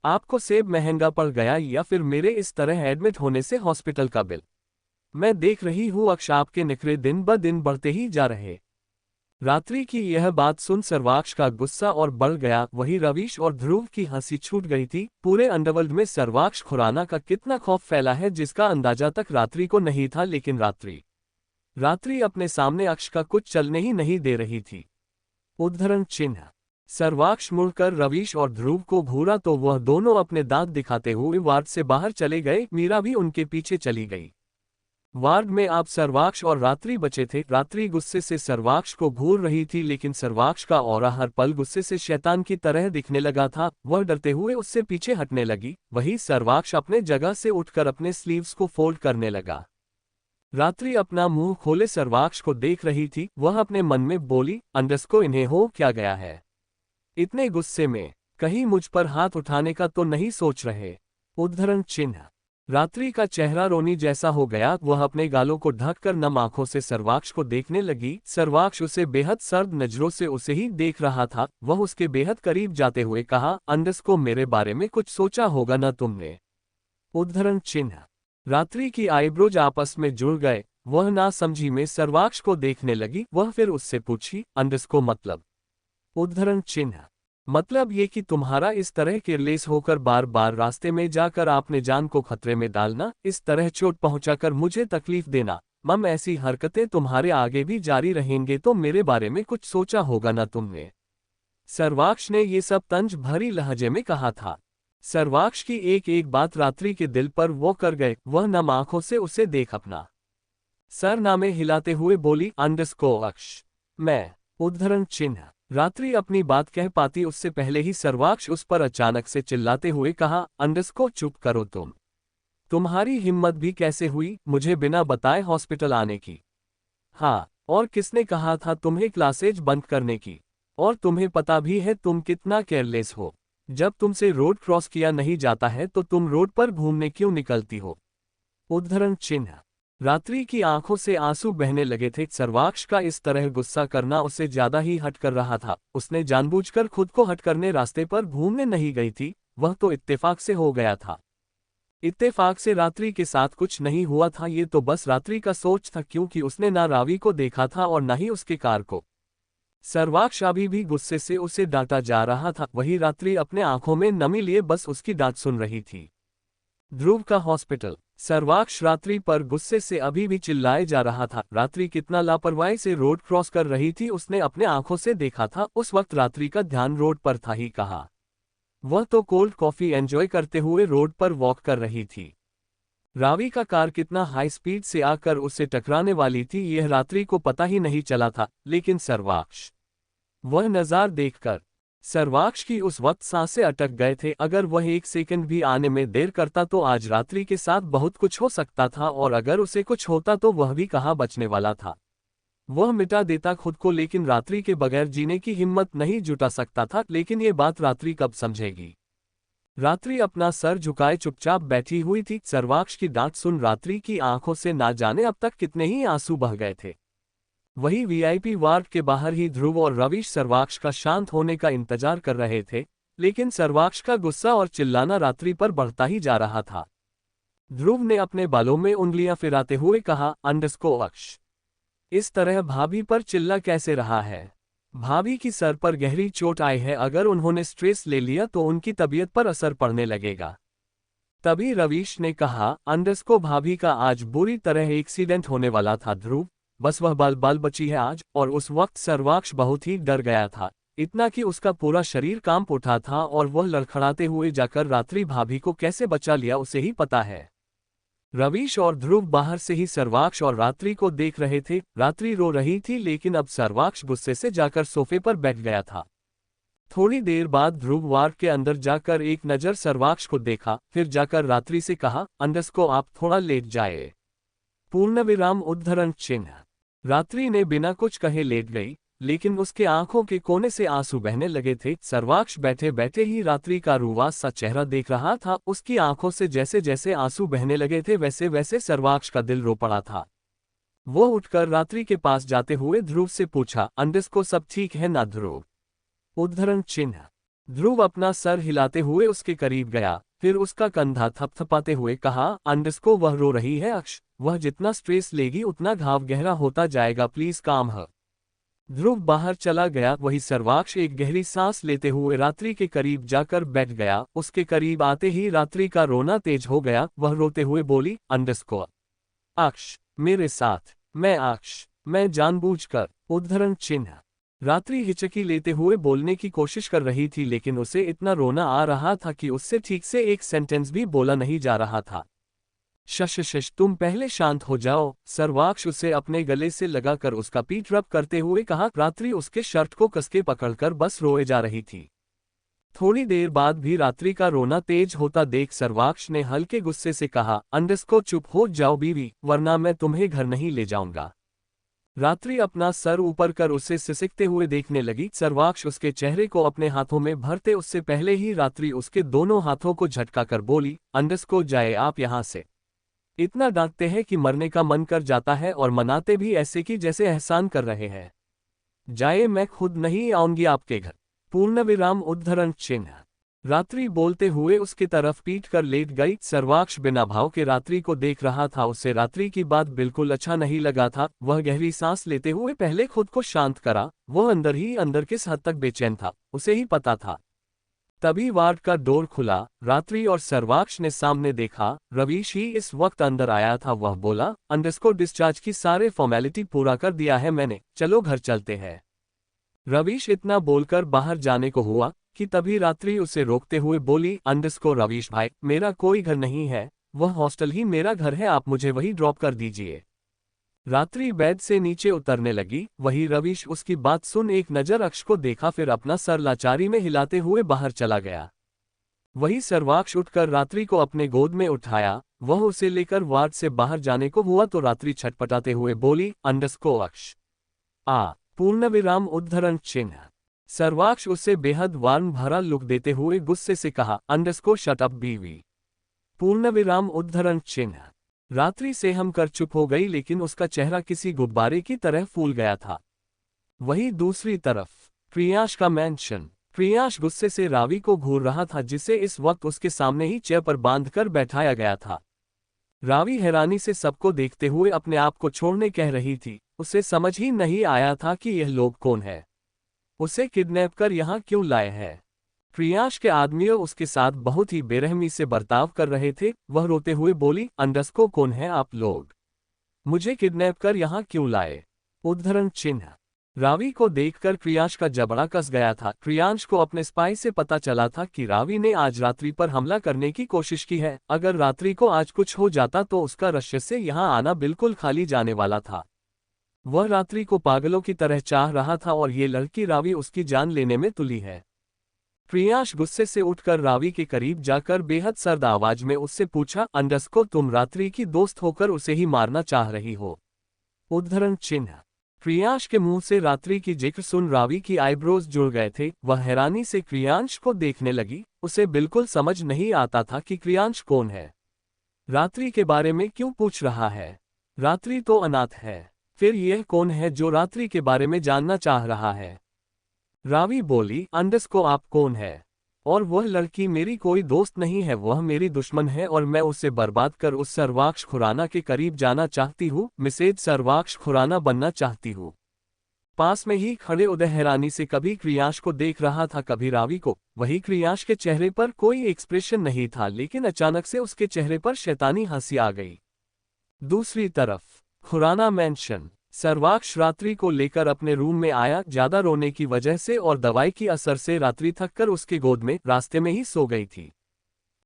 आपको सेब महंगा पड़ गया या फिर मेरे इस तरह एडमिट होने से हॉस्पिटल का बिल? मैं देख रही हूँ आपके नखरे दिन ब दिन बढ़ते ही जा रहे। रात्रि की यह बात सुन सर्वाक्ष का गुस्सा और बढ़ गया। वही रवीश और ध्रुव की हंसी छूट गई थी। पूरे अंडरवर्ल्ड में सर्वाक्ष खुराना का कितना खौफ फैला है जिसका अंदाजा तक रात्रि को नहीं था। लेकिन रात्रि अपने सामने अक्ष का कुछ चलने ही नहीं दे रही थी। उद्धरण चिन्ह। सर्वाक्ष मुड़कर रवीश और ध्रुव को घूरा तो वह दोनों अपने दांत दिखाते हुए वार्ड से बाहर चले गए। मीरा भी उनके पीछे चली गई। वार्ड में अब सर्वाक्ष और रात्रि बचे थे। रात्रि गुस्से से सर्वाक्ष को घूर रही थी, लेकिन सर्वाक्ष का ऑरा हर पल गुस्से से शैतान की तरह दिखने लगा था। वह डरते हुए उससे पीछे हटने लगी। वही सर्वाक्ष अपने जगह से उठकर अपने स्लीव्स को फोल्ड करने लगा। रात्रि अपना मुंह खोले सर्वाक्ष को देख रही थी। वह अपने मन में बोली, अंडरस्को इन्हें हो क्या गया है? इतने गुस्से में कहीं मुझ पर हाथ उठाने का तो नहीं सोच रहे? उद्धरण चिन्ह। रात्रि का चेहरा रोनी जैसा हो गया। वह अपने गालों को ढककर नम आंखों से सर्वाक्ष को देखने लगी। सर्वाक्ष उसे बेहद सर्द नजरों से उसे ही देख रहा था। वह उसके बेहद करीब जाते हुए कहा, अंडरस्को मेरे बारे में कुछ सोचा होगा ना तुमने? उद्धरण चिन्ह। रात्रि की आईब्रोज आपस में जुड़ गए। वह ना समझी में सर्वाक्ष को देखने लगी। वह फिर उससे पूछी, अंडरस्को मतलब? उद्धरण चिन्ह। मतलब ये कि तुम्हारा इस तरह केयरलेस होकर बार बार रास्ते में जाकर आपने जान को खतरे में डालना, इस तरह चोट पहुंचाकर मुझे तकलीफ देना, मम ऐसी हरकतें तुम्हारे आगे भी जारी रहेंगे तो मेरे बारे में कुछ सोचा होगा ना तुमने? सर्वाक्ष ने ये सब तंज भरी लहजे में कहा था। सर्वाक्ष की एक एक बात रात्रि के दिल पर वो कर गए। वह नम आंखों से उसे देख अपना सर नामे हिलाते हुए बोली, अंडरस्को अक्ष मैं। उद्धरण चिन्ह। रात्रि अपनी बात कह पाती उससे पहले ही सर्वाक्ष उस पर अचानक से चिल्लाते हुए कहा, अंडरस्को चुप करो तुम। तुम्हारी हिम्मत भी कैसे हुई मुझे बिना बताए हॉस्पिटल आने की? हाँ, और किसने कहा था तुम्हें क्लासेज बंद करने की? और तुम्हें पता भी है तुम कितना केयरलेस हो। जब तुमसे रोड क्रॉस किया नहीं जाता है तो तुम रोड पर घूमने क्यों निकलती हो? उद्धरण चिन्ह। रात्रि की आंखों से आंसू बहने लगे थे। सर्वाक्ष का इस तरह गुस्सा करना उसे ज्यादा ही हट कर रहा था। उसने जानबूझकर खुद को हट करने रास्ते पर घूमने नहीं गई थी, वह तो इत्तेफाक से हो गया था। इत्तेफाक से रात्रि के साथ कुछ नहीं हुआ था, ये तो बस रात्रि का सोच था, क्योंकि उसने ना रावी को देखा था और ना ही उसके कार को। सर्वाक्ष अभी भी गुस्से से उसे डांटा जा रहा था, वही रात्रि अपने आंखों में नमी लिए बस उसकी डांट सुन रही थी। ध्रुव का हॉस्पिटल। सर्वाक्ष रात्रि पर गुस्से से अभी भी चिल्लाए जा रहा था। रात्रि कितना लापरवाही से रोड क्रॉस कर रही थी, उसने अपने आंखों से देखा था। उस वक्त रात्रि का ध्यान रोड पर था ही कहा। वह तो कोल्ड कॉफी एंजॉय करते हुए रोड पर वॉक कर रही थी। रावी का कार कितना हाई स्पीड से आकर उससे टकराने वाली थी, यह रात्रि को पता ही नहीं चला था। लेकिन सर्वाक्ष, वह नज़ारा देखकर सर्वाक्ष की उस वक्त सांसें अटक गए थे। अगर वह एक सेकंड भी आने में देर करता तो आज रात्रि के साथ बहुत कुछ हो सकता था, और अगर उसे कुछ होता तो वह भी कहाँ बचने वाला था। वह मिटा देता खुद को, लेकिन रात्रि के बगैर जीने की हिम्मत नहीं जुटा सकता था। लेकिन ये बात रात्रि कब समझेगी। रात्रि अपना सर झुकाए चुपचाप बैठी हुई थी। सर्वाक्ष की डांट सुन रात्रि की आंखों से ना जाने अब तक कितने ही आंसू बह गए थे। वही वीआईपी वार्ड के बाहर ही ध्रुव और रवीश सर्वाक्ष का शांत होने का इंतजार कर रहे थे, लेकिन सर्वाक्ष का गुस्सा और चिल्लाना रात्रि पर बढ़ता ही जा रहा था। ध्रुव ने अपने बालों में उंगलियां फिराते हुए कहा, अक्ष, इस तरह भाभी पर चिल्ला कैसे रहा है। भाभी की सर पर गहरी चोट आई है, अगर उन्होंने स्ट्रेस ले लिया तो उनकी तबीयत पर असर पड़ने लगेगा। तभी रवीश ने कहा, भाभी का आज बुरी तरह एक्सीडेंट होने वाला था ध्रुव, बस वह बाल बची है आज। और उस वक्त सर्वाक्ष बहुत ही डर गया था, इतना कि उसका पूरा शरीर कांप उठा था, और वह लड़खड़ाते हुए जाकर रात्रि भाभी को कैसे बचा लिया उसे ही पता है। रवीश और ध्रुव बाहर से ही सर्वाक्ष और रात्रि को देख रहे थे। रात्रि रो रही थी, लेकिन अब सर्वाक्ष गुस्से से जाकर सोफे पर बैठ गया था। थोड़ी देर बाद ध्रुव वार्ड के अंदर जाकर एक नज़र सर्वाक्ष को देखा, फिर जाकर रात्रि से कहा, आप थोड़ा लेट जाए। पूर्णविराम उद्धरण चिन्ह। रात्रि ने बिना कुछ कहे लेट गई, लेकिन उसके आंखों के कोने से आंसू बहने लगे थे। सर्वाक्ष बैठे बैठे ही रात्रि का रूवास सा चेहरा देख रहा था। उसकी आंखों से जैसे जैसे आंसू बहने लगे थे, वैसे वैसे सर्वाक्ष का दिल रो पड़ा था। वो उठकर रात्रि के पास जाते हुए ध्रुव से पूछा, सब ठीक है ना ध्रुव। उद्धरण चिन्ह। ध्रुव अपना सर हिलाते हुए उसके करीब गया, फिर उसका कंधा थपथपाते हुए कहा, वह रो रही है अक्ष, वह जितना स्ट्रेस लेगी उतना घाव गहरा होता जाएगा, प्लीज काम है। ध्रुव बाहर चला गया। वही सर्वाक्ष एक गहरी सांस लेते हुए रात्रि के करीब जाकर बैठ गया। उसके करीब आते ही रात्रि का रोना तेज हो गया। वह रोते हुए बोली, अक्ष मेरे साथ, मैं जानबूझकर। उद्धरण चिन्ह। रात्रि हिचकी लेते हुए बोलने की कोशिश कर रही थी, लेकिन उसे इतना रोना आ रहा था कि उससे ठीक से एक सेंटेंस भी बोला नहीं जा रहा था। शश, तुम पहले शांत हो जाओ। सर्वाक्ष उसे अपने गले से लगाकर उसका पीठ रब करते हुए कहा। रात्रि उसके शर्ट को कसके पकड़कर बस रोए जा रही थी। थोड़ी देर बाद भी रात्रि का रोना तेज होता देख सर्वाक्ष ने हल्के गुस्से से कहा, चुप हो जाओ बीवी, वरना मैं तुम्हें घर नहीं ले जाऊंगा। रात्रि अपना सर ऊपर कर उसे सिसकते हुए देखने लगी। सर्वाक्ष उसके चेहरे को अपने हाथों में भरते उससे पहले ही रात्रि उसके दोनों हाथों को झटका कर बोली, जाए आप यहां से। इतना डांटते हैं कि मरने का मन कर जाता है, और मनाते भी ऐसे कि जैसे एहसान कर रहे हैं। जाए, मैं खुद नहीं आऊंगी आपके घर। पूर्णविराम उद्धरण चिन्ह। रात्रि बोलते हुए उसकी तरफ पीट कर लेट गई। सर्वाक्ष बिना भाव के रात्रि को देख रहा था। उसे रात्रि की बात बिल्कुल अच्छा नहीं लगा था। वह गहरी सांस लेते हुए पहले खुद को शांत करा। वह अंदर ही अंदर किस हद तक बेचैन था उसे ही पता था। तभी वार्ड का डोर खुला। रात्रि और सर्वाक्ष ने सामने देखा। रवीश ही इस वक्त अंदर आया था। वह बोला, डिस्चार्ज की सारे फॉर्मेलिटी पूरा कर दिया है मैंने, चलो घर चलते हैं। रवीश इतना बोलकर बाहर जाने को हुआ कि तभी रात्रि उसे रोकते हुए बोली, रवीश भाई, मेरा कोई घर नहीं है, वह हॉस्टल ही मेरा घर है, आप मुझे वही ड्रॉप कर दीजिए। रात्रि बेड से नीचे उतरने लगी। वही रवीश उसकी बात सुन एक नज़र अक्ष को देखा, फिर अपना सर लाचारी में हिलाते हुए बाहर चला गया। वही सर्वाक्ष उठकर रात्रि को अपने गोद में उठाया। वह उसे लेकर वार्ड से बाहर जाने को हुआ तो रात्रि छटपटाते हुए बोली, अक्ष पूर्णविराम उद्धरण चिन्ह। सर्वाक्ष उसे बेहद वार्म भरा लुक देते हुए गुस्से से कहा, शट अप बीवी। पूर्णविराम उद्धरण चिन्ह। रात्रि से हम कर चुप हो गई, लेकिन उसका चेहरा किसी गुब्बारे की तरह फूल गया था। वहीं दूसरी तरफ प्रियांश का मैंशन। प्रियांश गुस्से से रावी को घूर रहा था, जिसे इस वक्त उसके सामने ही चेयर पर बांधकर बैठाया गया था। रावी हैरानी से सबको देखते हुए अपने आप को छोड़ने कह रही थी। उसे समझ ही नहीं आया था कि यह लोग कौन है, उसे किडनैप कर यहाँ क्यों लाए हैं। प्रियांश के आदमियों उसके साथ बहुत ही बेरहमी से बर्ताव कर रहे थे। वह रोते हुए बोली, अंडरस्को कौन है आप लोग, मुझे किडनैप कर यहाँ क्यों लाए? उद्धरण चिन्ह। रावी को देखकर प्रियांश का जबड़ा कस गया था। प्रियांश को अपने स्पाई से पता चला था कि रावी ने आज रात्रि पर हमला करने की कोशिश की है। अगर रात्रि को आज कुछ हो जाता तो उसका रश्य से यहाँ आना बिल्कुल खाली जाने वाला था। वह रात्रि को पागलों की तरह चाह रहा था और ये लड़की रावी उसकी जान लेने में तुली है। प्रियांश गुस्से से उठकर रावी के करीब जाकर बेहद सर्द आवाज में उससे पूछा, अंडरस्को तुम रात्रि की दोस्त होकर उसे ही मारना चाह रही हो? उद्धरण चिन्ह। प्रियांश के मुंह से रात्रि की जिक्र सुन रावी की आईब्रोज जुड़ गए थे। वह हैरानी से प्रियांश को देखने लगी। उसे बिल्कुल समझ नहीं आता था कि प्रियांश कौन है, रात्रि के बारे में क्यों पूछ रहा है। रात्रि तो अनाथ है, फिर यह कौन है जो रात्रि के बारे में जानना चाह रहा है? रावी बोली, अंडरस्को आप कौन है? और वह लड़की मेरी कोई दोस्त नहीं है, वह मेरी दुश्मन है और मैं उसे बर्बाद कर उस सर्वाक्ष खुराना के करीब जाना चाहती हूँ, मिसेज सर्वाक्ष खुराना बनना चाहती हूँ। पास में ही खड़े उदय हैरानी से कभी प्रियांश को देख रहा था, कभी रावी को। वही प्रियांश के चेहरे पर कोई एक्सप्रेशन नहीं था, लेकिन अचानक से उसके चेहरे पर शैतानी हंसी आ गई। दूसरी तरफ खुराना मैंशन। सर्वाक्ष रात्रि को लेकर अपने रूम में आया। ज्यादा रोने की वजह से और दवाई की असर से रात्रि थककर उसके गोद में रास्ते में ही सो गई थी।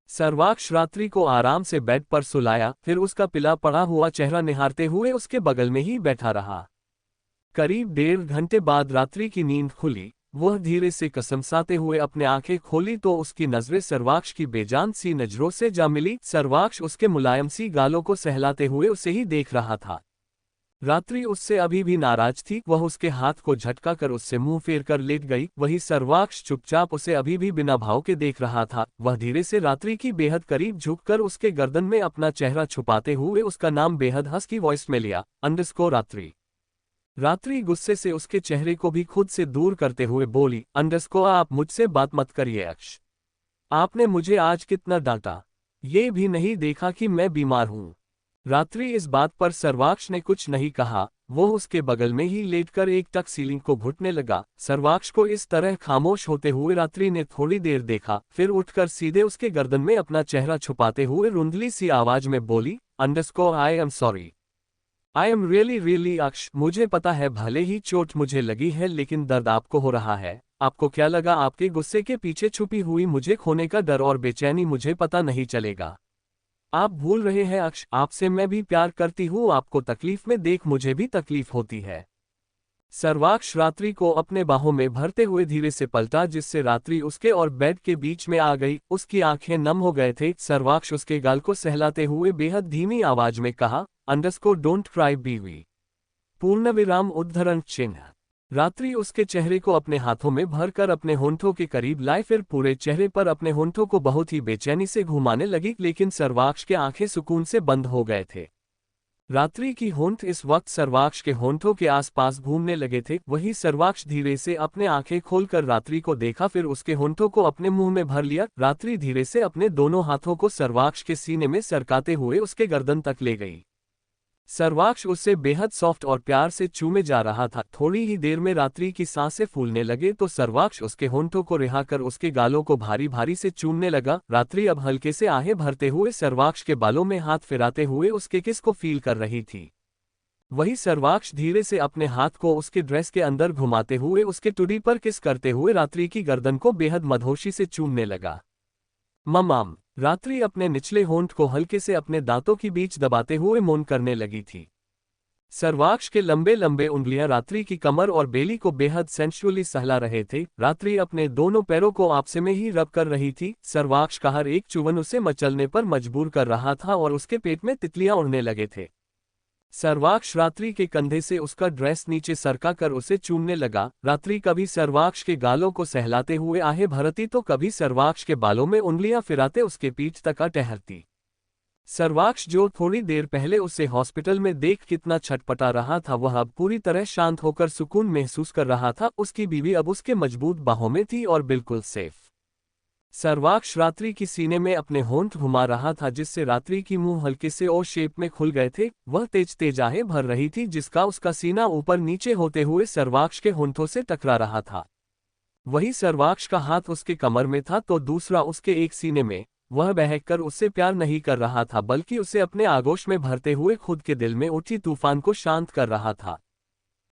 सर्वाक्ष रात्रि को आराम से बेड पर सुलाया, फिर उसका पिला पड़ा हुआ चेहरा निहारते हुए उसके बगल में ही बैठा रहा। करीब 1.5 घंटे बाद रात्रि की नींद खुली। वह धीरे से कसमसाते हुए अपने आंखें खोली तो उसकी नजरें सर्वाक्ष की बेजान सी नजरों से जा मिली। सर्वाक्ष उसके मुलायम सी गालों को सहलाते हुए उसे ही देख रहा था। रात्रि उससे अभी भी नाराज थी। वह उसके हाथ को झटका कर उससे मुंह फेर कर लेट गई। वही सर्वाक्ष चुपचाप उसे अभी भी बिना भाव के देख रहा था। वह धीरे से रात्रि की बेहद करीब झुककर उसके गर्दन में अपना चेहरा छुपाते हुए उसका नाम बेहद हस्की वॉइस में लिया, अंडरस्को रात्रि। रात्रि गुस्से से उसके चेहरे को भी खुद से दूर करते हुए बोली, अंडरस्को आप मुझसे बात मत करिए अक्ष। आपने मुझे आज कितना डांटा, ये भी नहीं देखा कि मैं बीमार हूं। रात्रि इस बात पर सर्वाक्ष ने कुछ नहीं कहा। वो उसके बगल में ही लेटकर एक टक सीलिंग को घुटने लगा। सर्वाक्ष को इस तरह खामोश होते हुए रात्रि ने थोड़ी देर देखा, फिर उठकर सीधे उसके गर्दन में अपना चेहरा छुपाते हुए रुंधली सी आवाज में बोली, अंडरस्को I am sorry, I am really really अक्ष। मुझे पता है भले ही चोट मुझे लगी है, लेकिन दर्द आपको हो रहा है। आपको क्या लगा आपके गुस्से के पीछे छुपी हुई मुझे खोने का डर और बेचैनी मुझे पता नहीं चलेगा? आप भूल रहे हैं अक्ष, आपसे मैं भी प्यार करती हूँ। आपको तकलीफ में देख मुझे भी तकलीफ होती है। सर्वाक्ष रात्रि को अपने बाहों में भरते हुए धीरे से पलटा, जिससे रात्रि उसके और बेड के बीच में आ गई। उसकी आंखें नम हो गए थे। सर्वाक्ष उसके गाल को सहलाते हुए बेहद धीमी आवाज में कहा, अंडरस्को डोंट क्राई बीवी, पूर्ण विराम उद्धरण चिन्ह। रात्रि उसके चेहरे को अपने हाथों में भरकर अपने होंठों के करीब लाए, फिर पूरे चेहरे पर अपने होंठों को बहुत ही बेचैनी से घुमाने लगी, लेकिन सर्वाक्ष के आंखें सुकून से बंद हो गए थे। रात्रि की होंठ इस वक्त सर्वाक्ष के होंठों के आसपास घूमने लगे थे। वही सर्वाक्ष धीरे से अपने आंखें खोलकर रात्रि को देखा, फिर उसके होंठों को अपने मुंह में भर लिया। रात्रि धीरे से अपने दोनों हाथों को सर्वाक्ष के सीने में सरकाते हुए उसके गर्दन तक ले गई। सर्वाक्ष उससे बेहद सॉफ्ट और प्यार से चूमे जा रहा था। थोड़ी ही देर में रात्रि की सांसें फूलने लगे तो सर्वाक्ष उसके होंठों को रिहा कर उसके गालों को भारी भारी से चूमने लगा। रात्रि अब हल्के से आहें भरते हुए सर्वाक्ष के बालों में हाथ फिराते हुए उसके किस को फील कर रही थी। वही सर्वाक्ष धीरे से अपने हाथ को उसके ड्रेस के अंदर घुमाते हुए उसके टुडी पर किस करते हुए रात्रि की गर्दन को बेहद मधोशी से चूमने लगा। ममाम। रात्रि अपने निचले होंठ को हल्के से अपने दांतों के बीच दबाते हुए मौन करने लगी थी। सर्वाक्ष के लंबे लंबे उंगलियां रात्रि की कमर और बेली को बेहद सेंशुअली सहला रहे थे। रात्रि अपने दोनों पैरों को आपसे में ही रब कर रही थी। सर्वाक्ष का हर एक चुवन उसे मचलने पर मजबूर कर रहा था और उसके पेट में तितलियां उड़ने लगे थे। सर्वाक्ष रात्रि के कंधे से उसका ड्रेस नीचे सरका कर उसे चूमने लगा। रात्रि कभी सर्वाक्ष के गालों को सहलाते हुए आहें भरती तो कभी सर्वाक्ष के बालों में उंगलियां फिराते उसके पीठ तक ठहरती। सर्वाक्ष जो थोड़ी देर पहले उसे हॉस्पिटल में देख कितना छटपटा रहा था, वह अब पूरी तरह शांत होकर सुकून महसूस कर रहा था। उसकी बीवी अब उसके मजबूत बाहों में थी और बिल्कुल सेफ। सर्वाक्ष रात्रि की सीने में अपने होंठ घुमा रहा था, जिससे रात्रि की मुंह हल्के से ओ शेप में खुल गए थे। वह तेज तेज आहें भर रही थी, जिसका उसका सीना ऊपर नीचे होते हुए सर्वाक्ष के होंठों से टकरा रहा था। वही सर्वाक्ष का हाथ उसके कमर में था तो दूसरा उसके एक सीने में। वह बहककर उससे प्यार नहीं कर रहा था, बल्कि उसे अपने आगोश में भरते हुए खुद के दिल में उठी तूफान को शांत कर रहा था।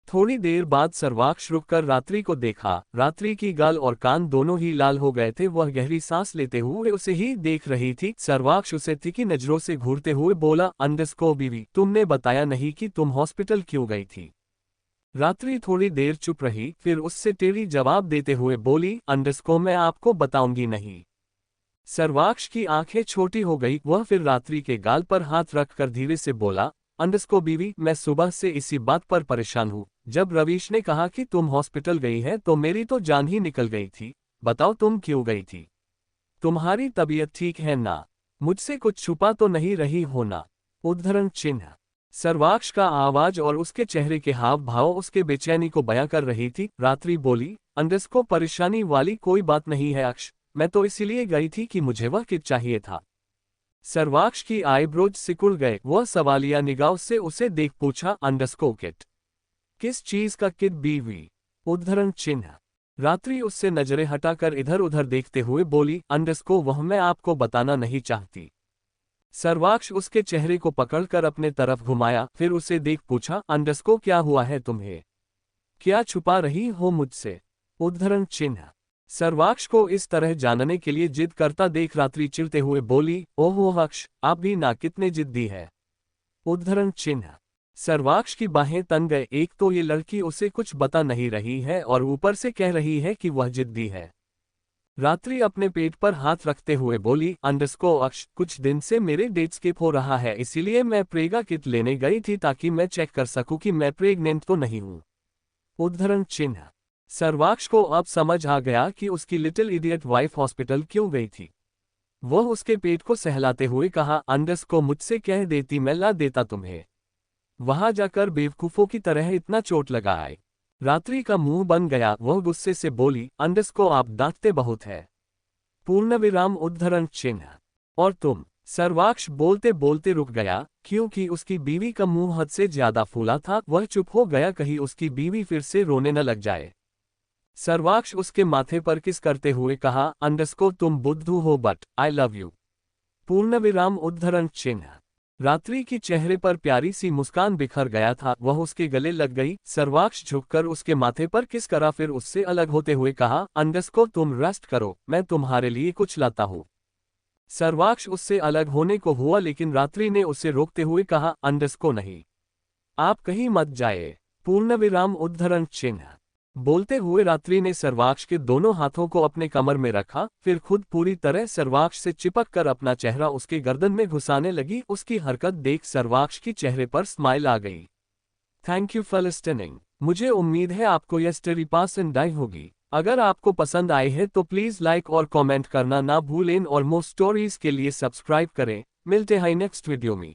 थोड़ी देर बाद सर्वाक्ष रुककर रात्रि को देखा। रात्रि की गाल और कान दोनों ही लाल हो गए थे। वह गहरी सांस लेते हुए उसे ही देख रही थी। सर्वाक्ष उसे तीखी नजरों से घूरते हुए बोला, अंडरस्को बीवी, तुमने बताया नहीं कि तुम हॉस्पिटल क्यों गई थी। रात्रि थोड़ी देर चुप रही, फिर उससे टेढ़ी जवाब देते हुए बोली, अंडरस्को मैं आपको बताऊंगी नहीं। सर्वाक्ष की आंखें छोटी हो गई। वह फिर रात्रि के गाल पर हाथ रखकर धीरे से बोला, अंडरस्को बीवी, मैं सुबह से इसी बात पर परेशान हूँ। जब रवीश ने कहा कि तुम हॉस्पिटल गई है तो मेरी तो जान ही निकल गई थी। बताओ तुम क्यों गई थी? तुम्हारी तबीयत ठीक है ना? मुझसे कुछ छुपा तो नहीं रही हो ना? उद्धरण चिन्ह। सर्वाक्ष का आवाज और उसके चेहरे के हाव भाव उसके बेचैनी को बयां कर रही थी। रात्रि बोली, अंडरस्को परेशानी वाली कोई बात नहीं है अक्ष, मैं तो इसीलिए गई थी कि मुझे वह किट चाहिए था। सर्वाक्ष की आईब्रोज सिकुड़ गए। वह सवालिया निगाह से उसे देख पूछा, अंडरस्को किट? किस चीज का किट बीवी? उद्धरण चिन्ह। रात्रि उससे नजरें हटाकर इधर उधर देखते हुए बोली, अंडरस्को वह मैं आपको बताना नहीं चाहती। सर्वाक्ष उसके चेहरे को पकड़कर अपने तरफ घुमाया, फिर उसे देख पूछा, अंडरस्को क्या हुआ है तुम्हें? क्या छुपा रही हो मुझसे? उद्धरण चिन्ह। सर्वाक्ष को इस तरह जानने के लिए जिद करता देख रात्रि चिढ़ते हुए बोली, ओहो अक्ष, आप भी ना कितने जिद्दी है। उद्धरण चिन्ह। सर्वाक्ष की बाहें तन गए। एक तो ये लड़की उसे कुछ बता नहीं रही है और ऊपर से कह रही है कि वह जिद्दी है। रात्रि अपने पेट पर हाथ रखते हुए बोली, अंडरस्को अक्ष, कुछ दिन से मेरे डेट स्किप हो रहा है, इसीलिए मैं प्रेगा किट लेने गई थी ताकि मैं चेक कर सकूं कि मैं प्रेग्नेंट तो नहीं हूं। उद्धरण चिन्ह। सर्वाक्ष को अब समझ आ गया कि उसकी लिटिल इडियट वाइफ हॉस्पिटल क्यों गई थी। वह उसके पेट को सहलाते हुए कहा, अंडरस्को मुझसे कह देती मैं ला देता तुम्हें। वहां जाकर बेवकूफों की तरह इतना चोट लगा आए। रात्रि का मुंह बन गया। वह गुस्से से बोली, अंडरस्को आप डांटते बहुत है। पूर्णविराम उद्धरण चिन्ह। और तुम? सर्वाक्ष बोलते बोलते रुक गया, क्योंकि उसकी बीवी का मुंह हद से ज्यादा फूला था। वह चुप हो गया, कहीं उसकी बीवी फिर से रोने न लग जाए। सर्वाक्ष उसके माथे पर किस करते हुए कहा, अंडरस्को तुम बुद्धू हो बट आई लव यू। पूर्णविराम उद्धरण चिन्ह। रात्रि की चेहरे पर प्यारी सी मुस्कान बिखर गया था। वह उसके गले लग गई। सर्वाक्ष झुककर उसके माथे पर किस करा, फिर उससे अलग होते हुए कहा, अंडरस्को तुम रेस्ट करो, मैं तुम्हारे लिए कुछ लाता हूं। सर्वाक्ष उससे अलग होने को हुआ, लेकिन रात्रि ने उसे रोकते हुए कहा, अंडरस्को नहीं, आप कहीं मत जाए। पूर्णविराम उद्धरण चिन्ह। बोलते हुए रात्रि ने सर्वाक्ष के दोनों हाथों को अपने कमर में रखा, फिर खुद पूरी तरह सर्वाक्ष से चिपक कर अपना चेहरा उसके गर्दन में घुसाने लगी। उसकी हरकत देख सर्वाक्ष की चेहरे पर स्माइल आ गई। Thank you for listening. मुझे उम्मीद है आपको यह स्टोरी पसंद आई होगी। अगर आपको पसंद आई है तो प्लीज लाइक और कमेंट करना ना भूलें और मोर स्टोरीज के लिए सब्सक्राइब करें। मिलते हैं नेक्स्ट वीडियो में।